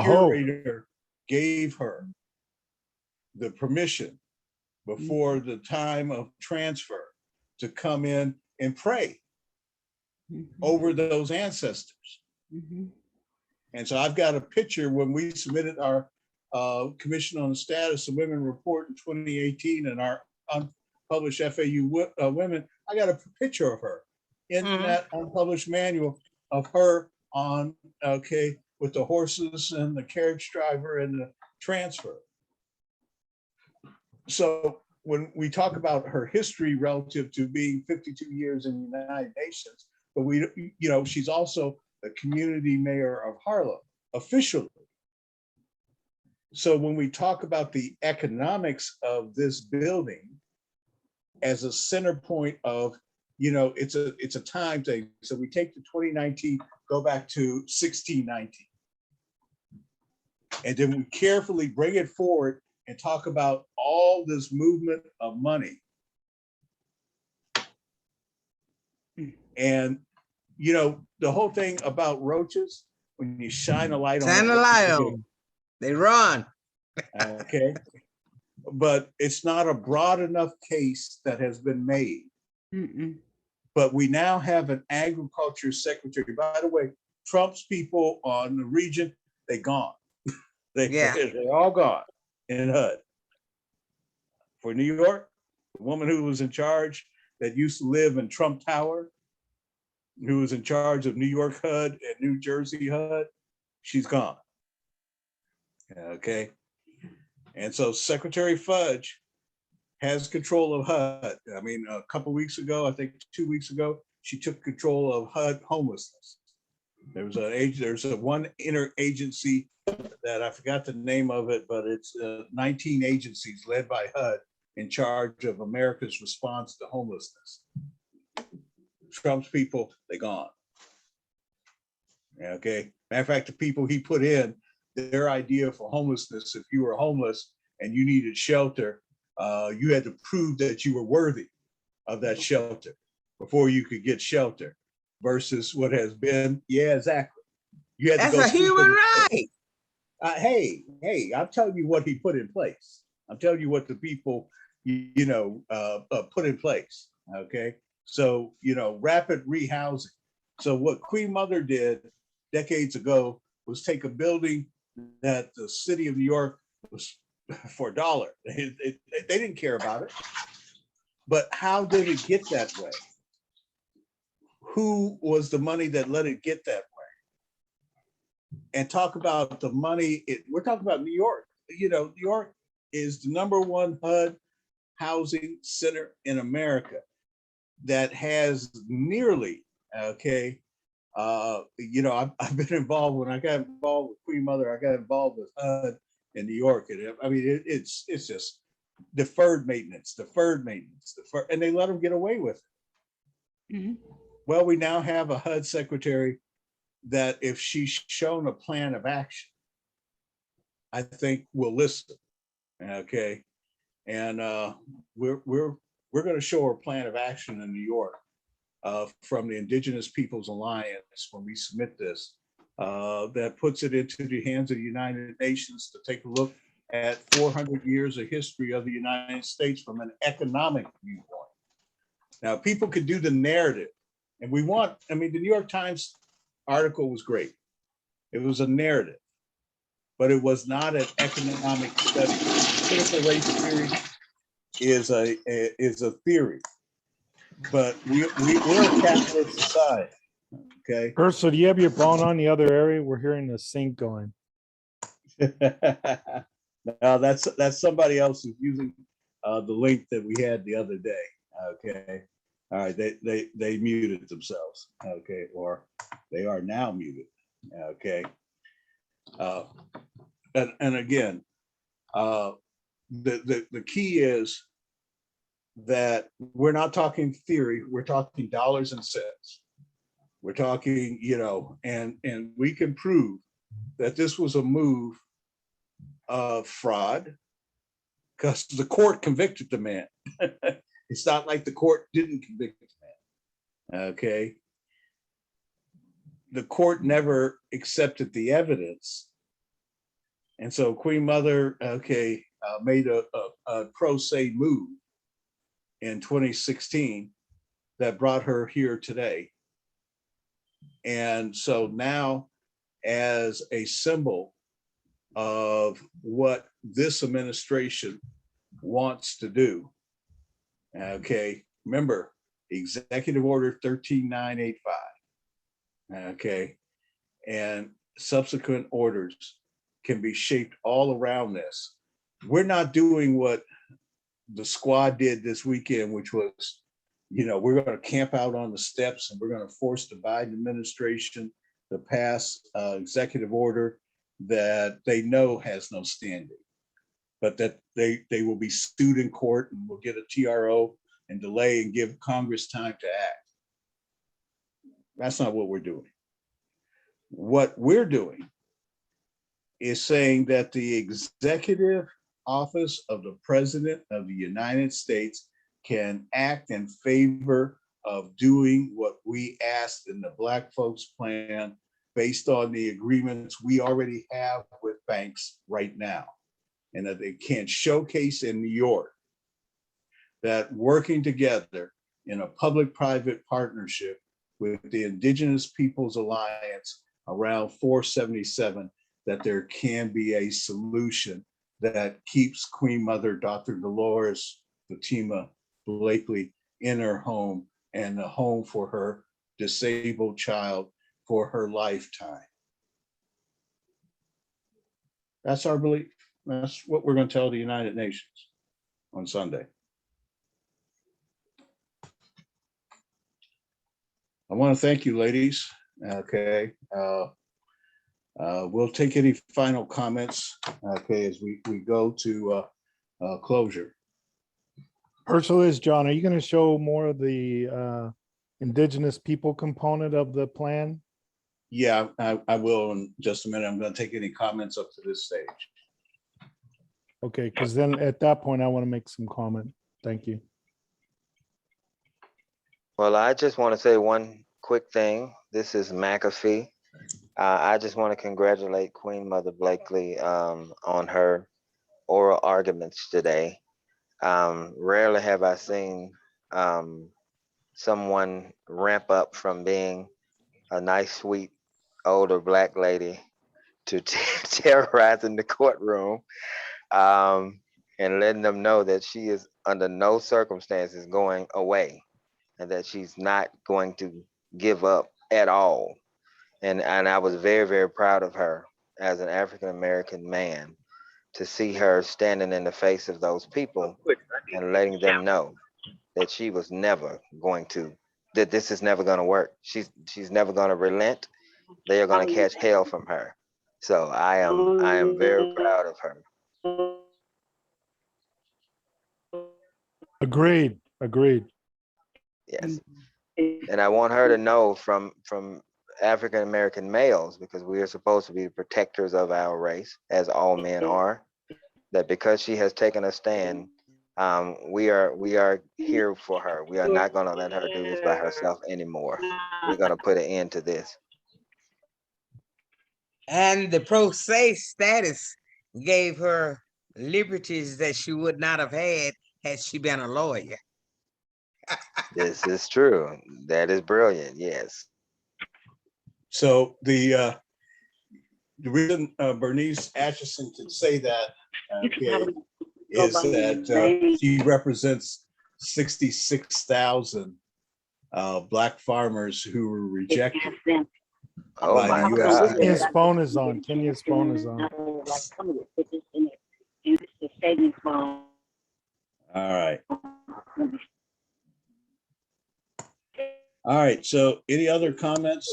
curator gave her the permission before the time of transfer to come in and pray over those ancestors. And so I've got a picture when we submitted our Commission on the Status of Women report in 2018 and our unpublished FAU women, I got a picture of her in that unpublished manual of her on, okay, with the horses and the carriage driver and the transfer. So when we talk about her history relative to being 52 years in the United Nations, but we, you know, she's also the community mayor of Harlem officially. So when we talk about the economics of this building as a center point of, you know, it's a time thing. So we take the 2019, go back to 1619. And then we carefully bring it forward and talk about all this movement of money. And, you know, the whole thing about roaches, when you shine a light on Shine a light on them, they run. Okay. But it's not a broad enough case that has been made. But we now have an agriculture secretary. By the way, Trump's people on the region, they're gone. They're all gone in HUD. For New York, the woman who was in charge that used to live in Trump Tower, who was in charge of New York HUD and New Jersey HUD, she's gone. Okay. And so Secretary Fudge has control of HUD. I mean, a couple of weeks ago, I think 2 weeks ago, she took control of HUD homelessness. There's a one interagency that I forgot the name of it, but it's 19 agencies led by HUD in charge of America's response to homelessness. Trump's people, they're gone. Okay. Matter of fact, the people he put in, their idea for homelessness, if you were homeless and you needed shelter, you had to prove that you were worthy of that shelter before you could get shelter, versus what has been, yeah, exactly. You had to That's go a sleep in human the tent. right. Hey, I'm telling you what he put in place. I'm telling you what the people, put in place. Okay. So, rapid rehousing. So what Queen Mother did decades ago was take a building that the city of New York was for $1. They didn't care about it. But how did it get that way? Who was the money that let it get that way? And talk about the money, we're talking about New York. New York is the #1 HUD housing center in America that has nearly, I've been involved, when I got involved with Queen Mother, I got involved with HUD in New York. And I mean, it's just deferred maintenance, and they let them get away with it. Mhm. Well, we now have a HUD secretary that if she's shown a plan of action, I think we'll listen. Okay. And we're going to show her a plan of action in New York from the Indigenous Peoples Alliance when we submit this, that puts it into the hands of the United Nations to take a look at 400 years of history of the United States from an economic viewpoint. Now, people could do the narrative, and the New York Times article was great. It was a narrative, but it was not an economic study. Critical race theory is a theory, but we're a capitalist society. Okay. Ursula, do you have your phone on the other area? We're hearing the sync going. Now that's somebody else who's using the link that we had the other day. Okay. All right. They muted themselves. Okay. Or they are now muted. Okay. And again, the key is that we're not talking theory, we're talking dollars and cents. We're talking, and we can prove that this was a move of fraud because the court convicted the man. It's not like the court didn't convict the man. Okay. The court never accepted the evidence. And so Queen Mother, made a pro se move in 2016 that brought her here today. And so now, as a symbol of what this administration wants to do, remember Executive Order 13985, and subsequent orders can be shaped all around this. We're not doing what the squad did this weekend, which was, we're going to camp out on the steps and we're going to force the Biden administration to pass executive order that they know has no standing, but that they will be sued in court and will get a TRO and delay and give Congress time to act. That's not what we're doing. What we're doing is saying that the executive office of the President of the United States can act in favor of doing what we asked in the Black Folks Plan based on the agreements we already have with banks right now, and that they can showcase in New York that working together in a public-private partnership with the Indigenous Peoples Alliance around 477, that there can be a solution that keeps Queen Mother, Dr. Dolores Fatima Blakely, in her home and a home for her disabled child for her lifetime. That's our belief. That's what we're going to tell the United Nations on Sunday. I want to thank you, ladies. We'll take any final comments, as we go to closure. Ursula, John, are you going to show more of the Indigenous people component of the plan? Yeah, I will in just a minute. I'm going to take any comments up to this stage. Okay, because then at that point, I want to make some comment. Thank you. Well, I just want to say one quick thing. This is McAfee. I just want to congratulate Queen Mother Blakely on her oral arguments today. Rarely have I seen someone ramp up from being a nice, sweet, older Black lady to terrorizing the courtroom, and letting them know that she is under no circumstances going away and that she's not going to give up at all. And I was very, very proud of her as an African-American man to see her standing in the face of those people and letting them know that she was never going to, that this is never going to work. She's never going to relent. They are going to catch hell from her. So I am very proud of her. Agreed, agreed. Yes. And I want her to know from African-American males, because we are supposed to be protectors of our race, as all men are, that because she has taken a stand, we are here for her. We are not going to let her do this by herself anymore. We're going to put an end to this. And the pro se status gave her liberties that she would not have had she been a lawyer. This is true. That is brilliant. Yes. So the reason Bernice Atchison can say that, okay, is that she represents 66,000 Black farmers who were rejected. Oh by my the US. God. Kenya's phone is on. Kenya's phone is on. All right. All right. So any other comments?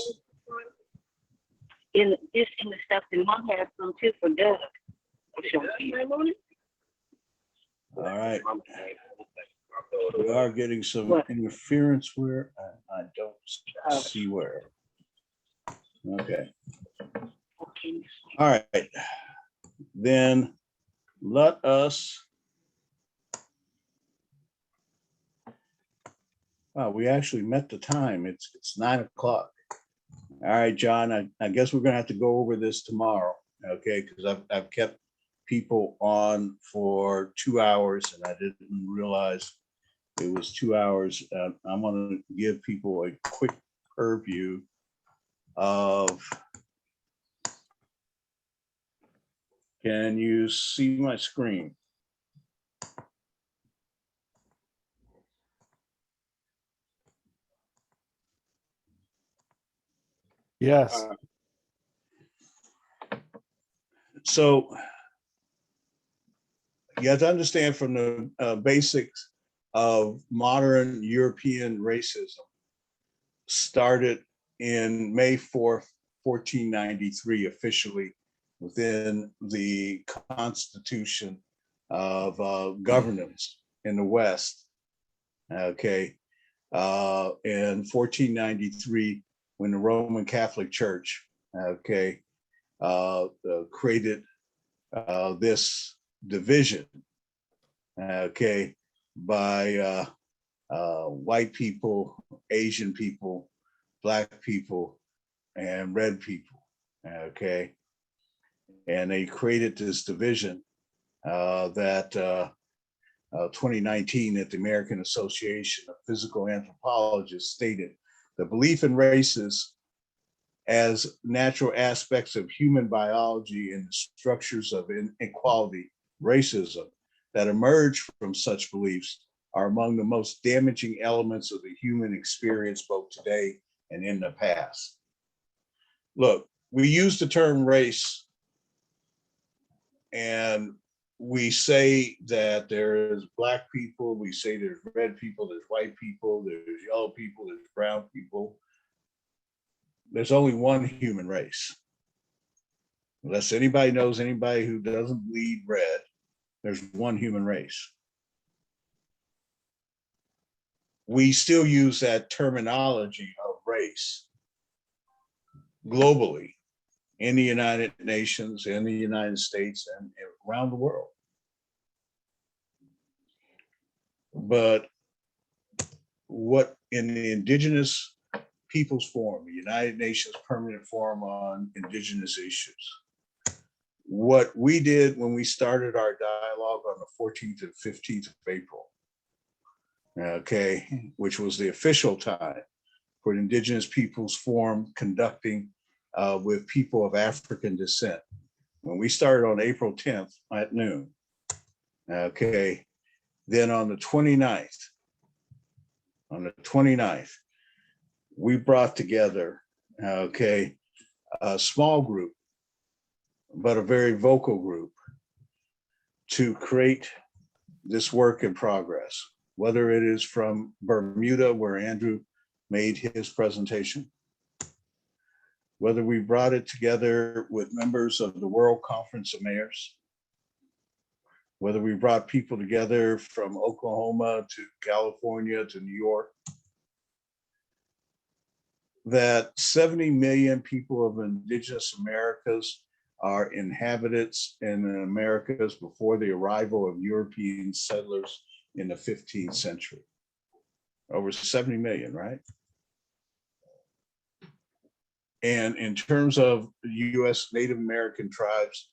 In the stuff that Mom has some too for Doug. All right. We are getting some interference where I don't see where. Okay. All right. Then let us. Wow, we actually met the time. It's 9 o'clock. All right, John, I guess we're gonna have to go over this tomorrow, okay? Because I've kept people on for 2 hours and I didn't realize it was 2 hours. I'm gonna give people a quick purview of, can you see my screen? Yes. So you have to understand from the basics of modern European racism started in May 4th, 1493, officially within the Constitution of Governance in the West. Okay. In 1493, when the Roman Catholic Church, okay, created this division, okay, by white people, Asian people, Black people, and red people, okay, and they created this division that 2019 at the American Association of Physical Anthropologists stated the belief in races as natural aspects of human biology and the structures of inequality, racism that emerge from such beliefs are among the most damaging elements of the human experience both today and in the past. Look, we use the term race and we say that there's Black people, we say there's red people, there's white people, there's yellow people, there's brown people. There's only one human race. Unless anybody knows anybody who doesn't bleed red, there's one human race. we still use that terminology of race globally in the United Nations, in the United States, and around the world. But what in the Indigenous Peoples Forum, the United Nations Permanent Forum on Indigenous Issues, what we did when we started our dialogue on the 14th and 15th of April, okay, which was the official time for the Indigenous Peoples Forum conducting with people of African descent. When we started on April 10th at noon, okay, then on the 29th, we brought together, okay, a small group, but a very vocal group to create this work in progress, whether it is from Bermuda, where Andrew made his presentation, whether we brought it together with members of the World Conference of Mayors, whether we brought people together from Oklahoma to California to New York, that 70 million people of Indigenous Americas are inhabitants in the Americas before the arrival of European settlers in the 15th century. Over 70 million, right? And in terms of US Native American tribes,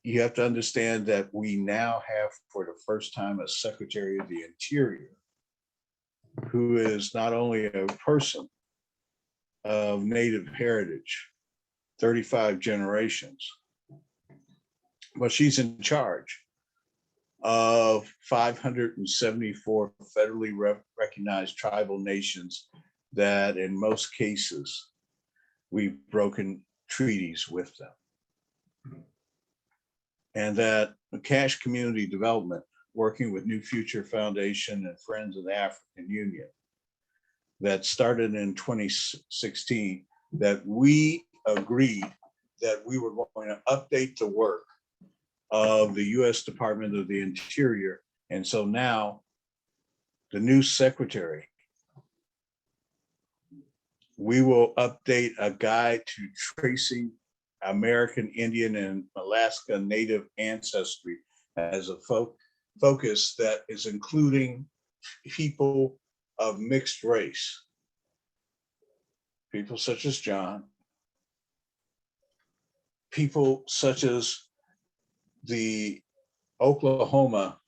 you have to understand that we now have for the first time a Secretary of the Interior who is not only a person of Native heritage, 35 generations, but she's in charge of 574 federally recognized tribal nations that in most cases, we've broken treaties with them. And that Cash Community Development, working with New Future Foundation and Friends of the African Union, that started in 2016, that we agreed that we were going to update the work of the US Department of the Interior. And so now the new secretary, we will update a guide to tracing American Indian and Alaska Native ancestry as a focus that is including people of mixed race, people such as John, people such as the Oklahoma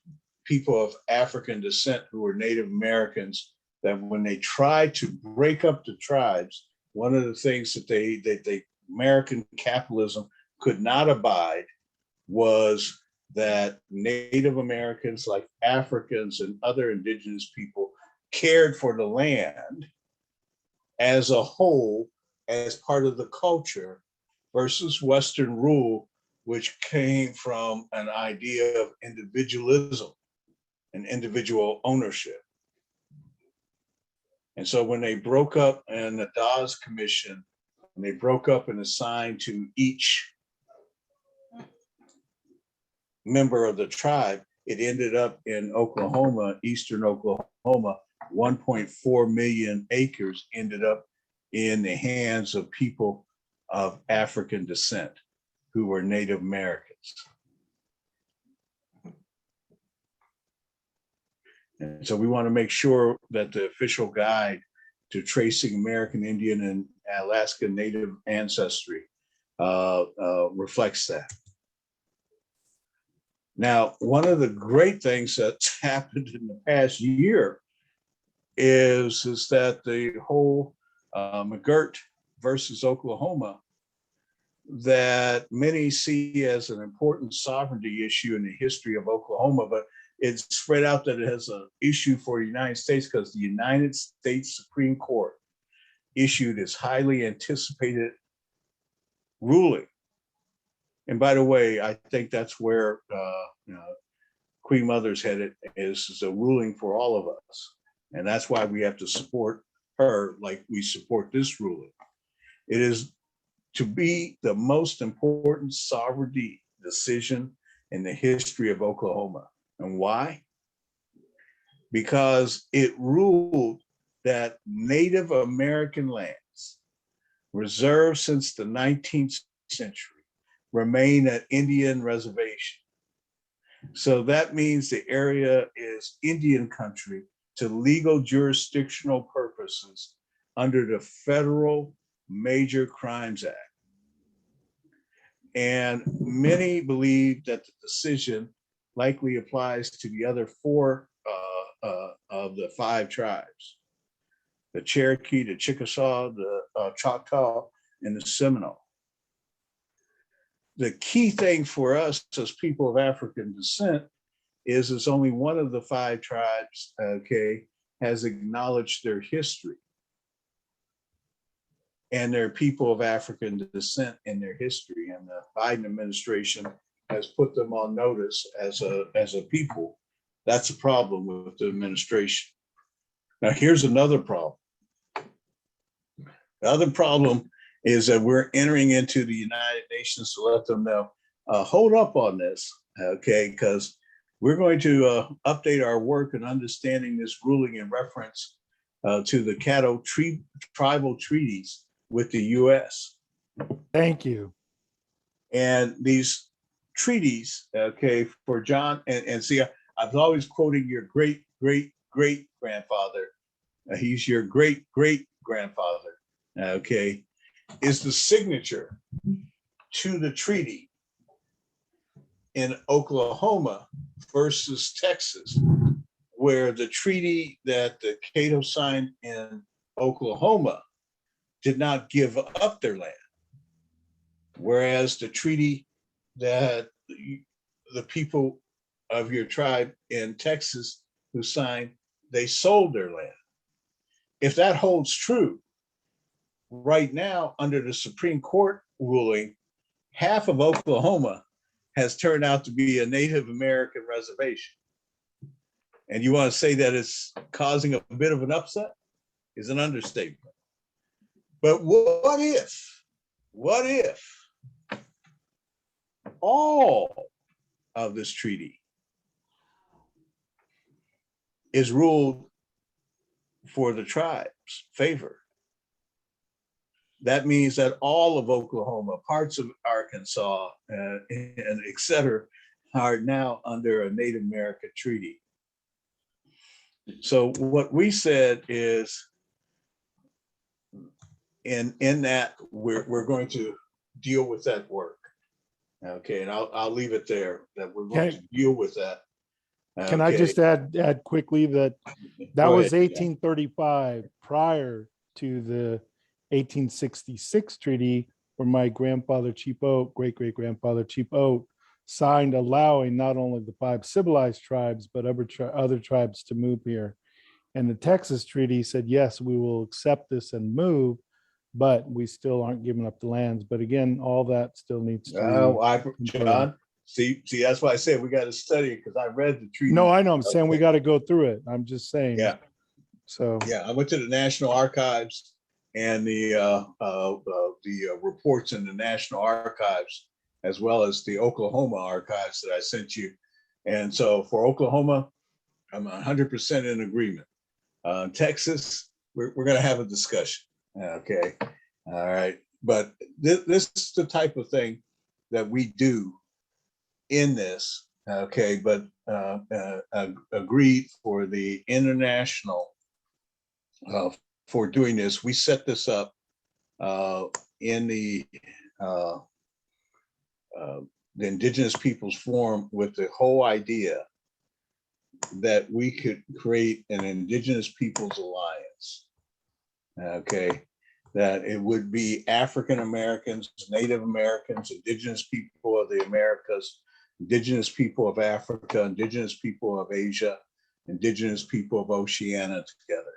people of African descent who were Native Americans, that when they tried to break up the tribes, one of the things that they American capitalism could not abide was that Native Americans, like Africans and other indigenous people, cared for the land as a whole, as part of the culture, versus Western rule, which came from an idea of individualism and individual ownership. And so when they broke up in the Dawes Commission, and they broke up and assigned to each member of the tribe, it ended up in Oklahoma, eastern Oklahoma, 1.4 million acres ended up in the hands of people of African descent who were Native Americans. And so we want to make sure that the official guide to tracing American Indian and Alaska Native ancestry reflects that. Now, one of the great things that's happened in the past year is that the whole McGirt versus Oklahoma, that many see as an important sovereignty issue in the history of Oklahoma, but it's spread out that it has an issue for the United States because the United States Supreme Court issued its highly anticipated ruling. And by the way, I think that's where Queen Mother's headed, is a ruling for all of us. And that's why we have to support her like we support this ruling. It is to be the most important sovereignty decision in the history of Oklahoma. And why? because it ruled that Native American lands reserved since the 19th century remain an Indian reservation. So that means the area is Indian country to legal jurisdictional purposes under the Federal Major Crimes Act. And many believe that the decision likely applies to the other four of the 5 tribes: the Cherokee, the Chickasaw, the Choctaw, and the Seminole. The key thing for us as people of African descent is it's only one of the 5 tribes, okay, has acknowledged their history. And they're people of African descent in their history. And the Biden administration has put them on notice as a people. That's a problem with the administration. Now, here's another problem. The other problem is that we're entering into the United Nations to let them know, hold up on this, okay, because we're going to update our work in understanding this ruling in reference to the Caddo tribal treaties with the US. Thank you. And these treaties, okay, for John, and see, I was always quoting your great grandfather. He's your great grandfather, okay, is the signature to the treaty in Oklahoma versus Texas, where the treaty that the Cato signed in Oklahoma did not give up their land, whereas the treaty that the people of your tribe in Texas who signed, they sold their land. If that holds true, right now under the Supreme Court ruling, half of Oklahoma has turned out to be a Native American reservation. And you want to say that it's causing a bit of an upset is an understatement. But what if all of this treaty is ruled for the tribe's favor? That means that all of Oklahoma, parts of Arkansas, and et cetera, are now under a Native American treaty. So what we said is, in that we're going to deal with that work. Okay, and I'll leave it there, that we're going to deal with that. Can I just add quickly that Go was ahead. 1835 prior to the 1866 treaty, where my grandfather Chief Oat, great-great-grandfather Chief Oat, signed allowing not only the 5 civilized tribes, but other tribes to move here. And the Texas treaty said, yes, we will accept this and move, but we still aren't giving up the lands. But again, all that still needs to be John, see, that's why I said we got to study it, because I read the treaty. No, I know. I'm saying we got to go through it. I'm just saying. Yeah. So yeah, I went to the National Archives and the reports in the National Archives, as well as the Oklahoma archives that I sent you. And so for Oklahoma, I'm 100% in agreement. Texas, we're going to have a discussion. Okay. All right. But this is the type of thing that we do in this. Okay. But agreed for the international for doing this. We set this up in the Indigenous Peoples Forum with the whole idea that we could create an Indigenous Peoples Alliance. Okay, that it would be African Americans, Native Americans, Indigenous people of the Americas, Indigenous people of Africa, Indigenous people of Asia, Indigenous people of Oceania together.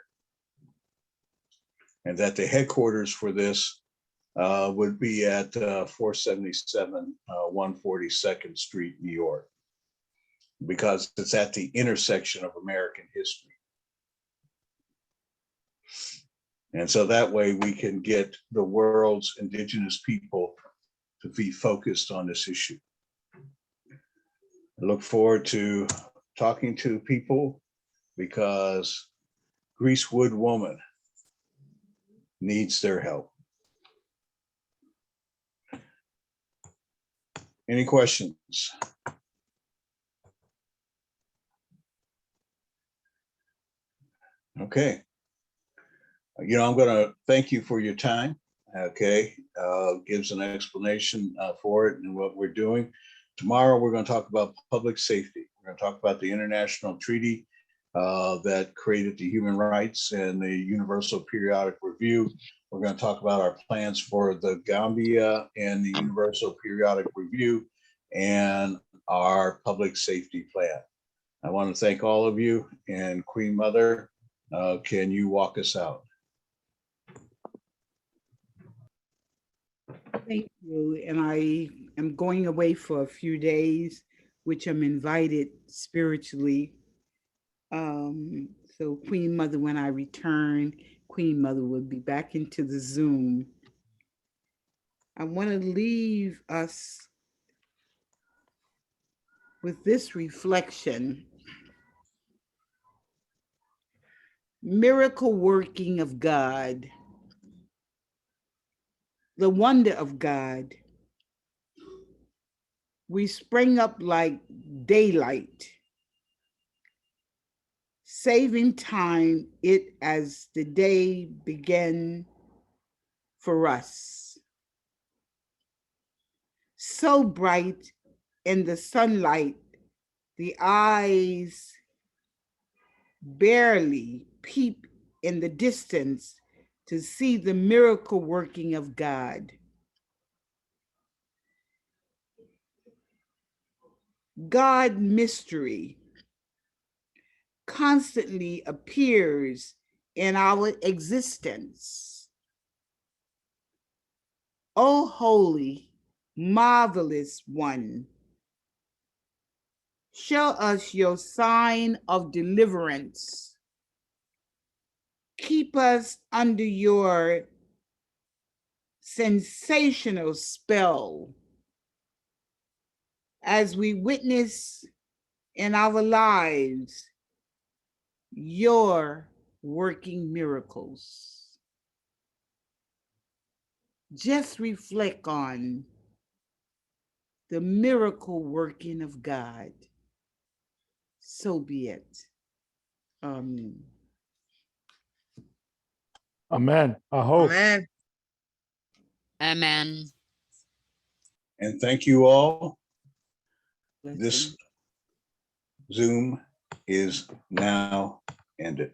And that the headquarters for this would be at 477 142nd Street, New York, because it's at the intersection of American history. And so that way we can get the world's Indigenous people to be focused on this issue. I look forward to talking to people because Greasewood Woman needs their help. Any questions? Okay. I'm going to thank you for your time. Okay. Gives an explanation for it and what we're doing. Tomorrow, we're going to talk about public safety. We're going to talk about the international treaty that created the human rights and the Universal Periodic Review. We're going to talk about our plans for the Gambia and the Universal Periodic Review and our public safety plan. I want to thank all of you, and Queen Mother, can you walk us out? Thank you. And I am going away for a few days, which I'm invited spiritually. So Queen Mother, when I return, Queen Mother will be back into the Zoom. I want to leave us with this reflection. Miracle working of God, the wonder of God. We spring up like daylight, saving time it as the day began for us. So bright in the sunlight, the eyes barely peep in the distance to see the miracle working of God. God mystery constantly appears in our existence. O holy, marvelous one, show us your sign of deliverance. Keep us under your sensational spell as we witness in our lives your working miracles. Just reflect on the miracle working of God. So be it. Amen. Amen. I hope. Amen. Amen. And thank you all. Blessings. This Zoom is now ended.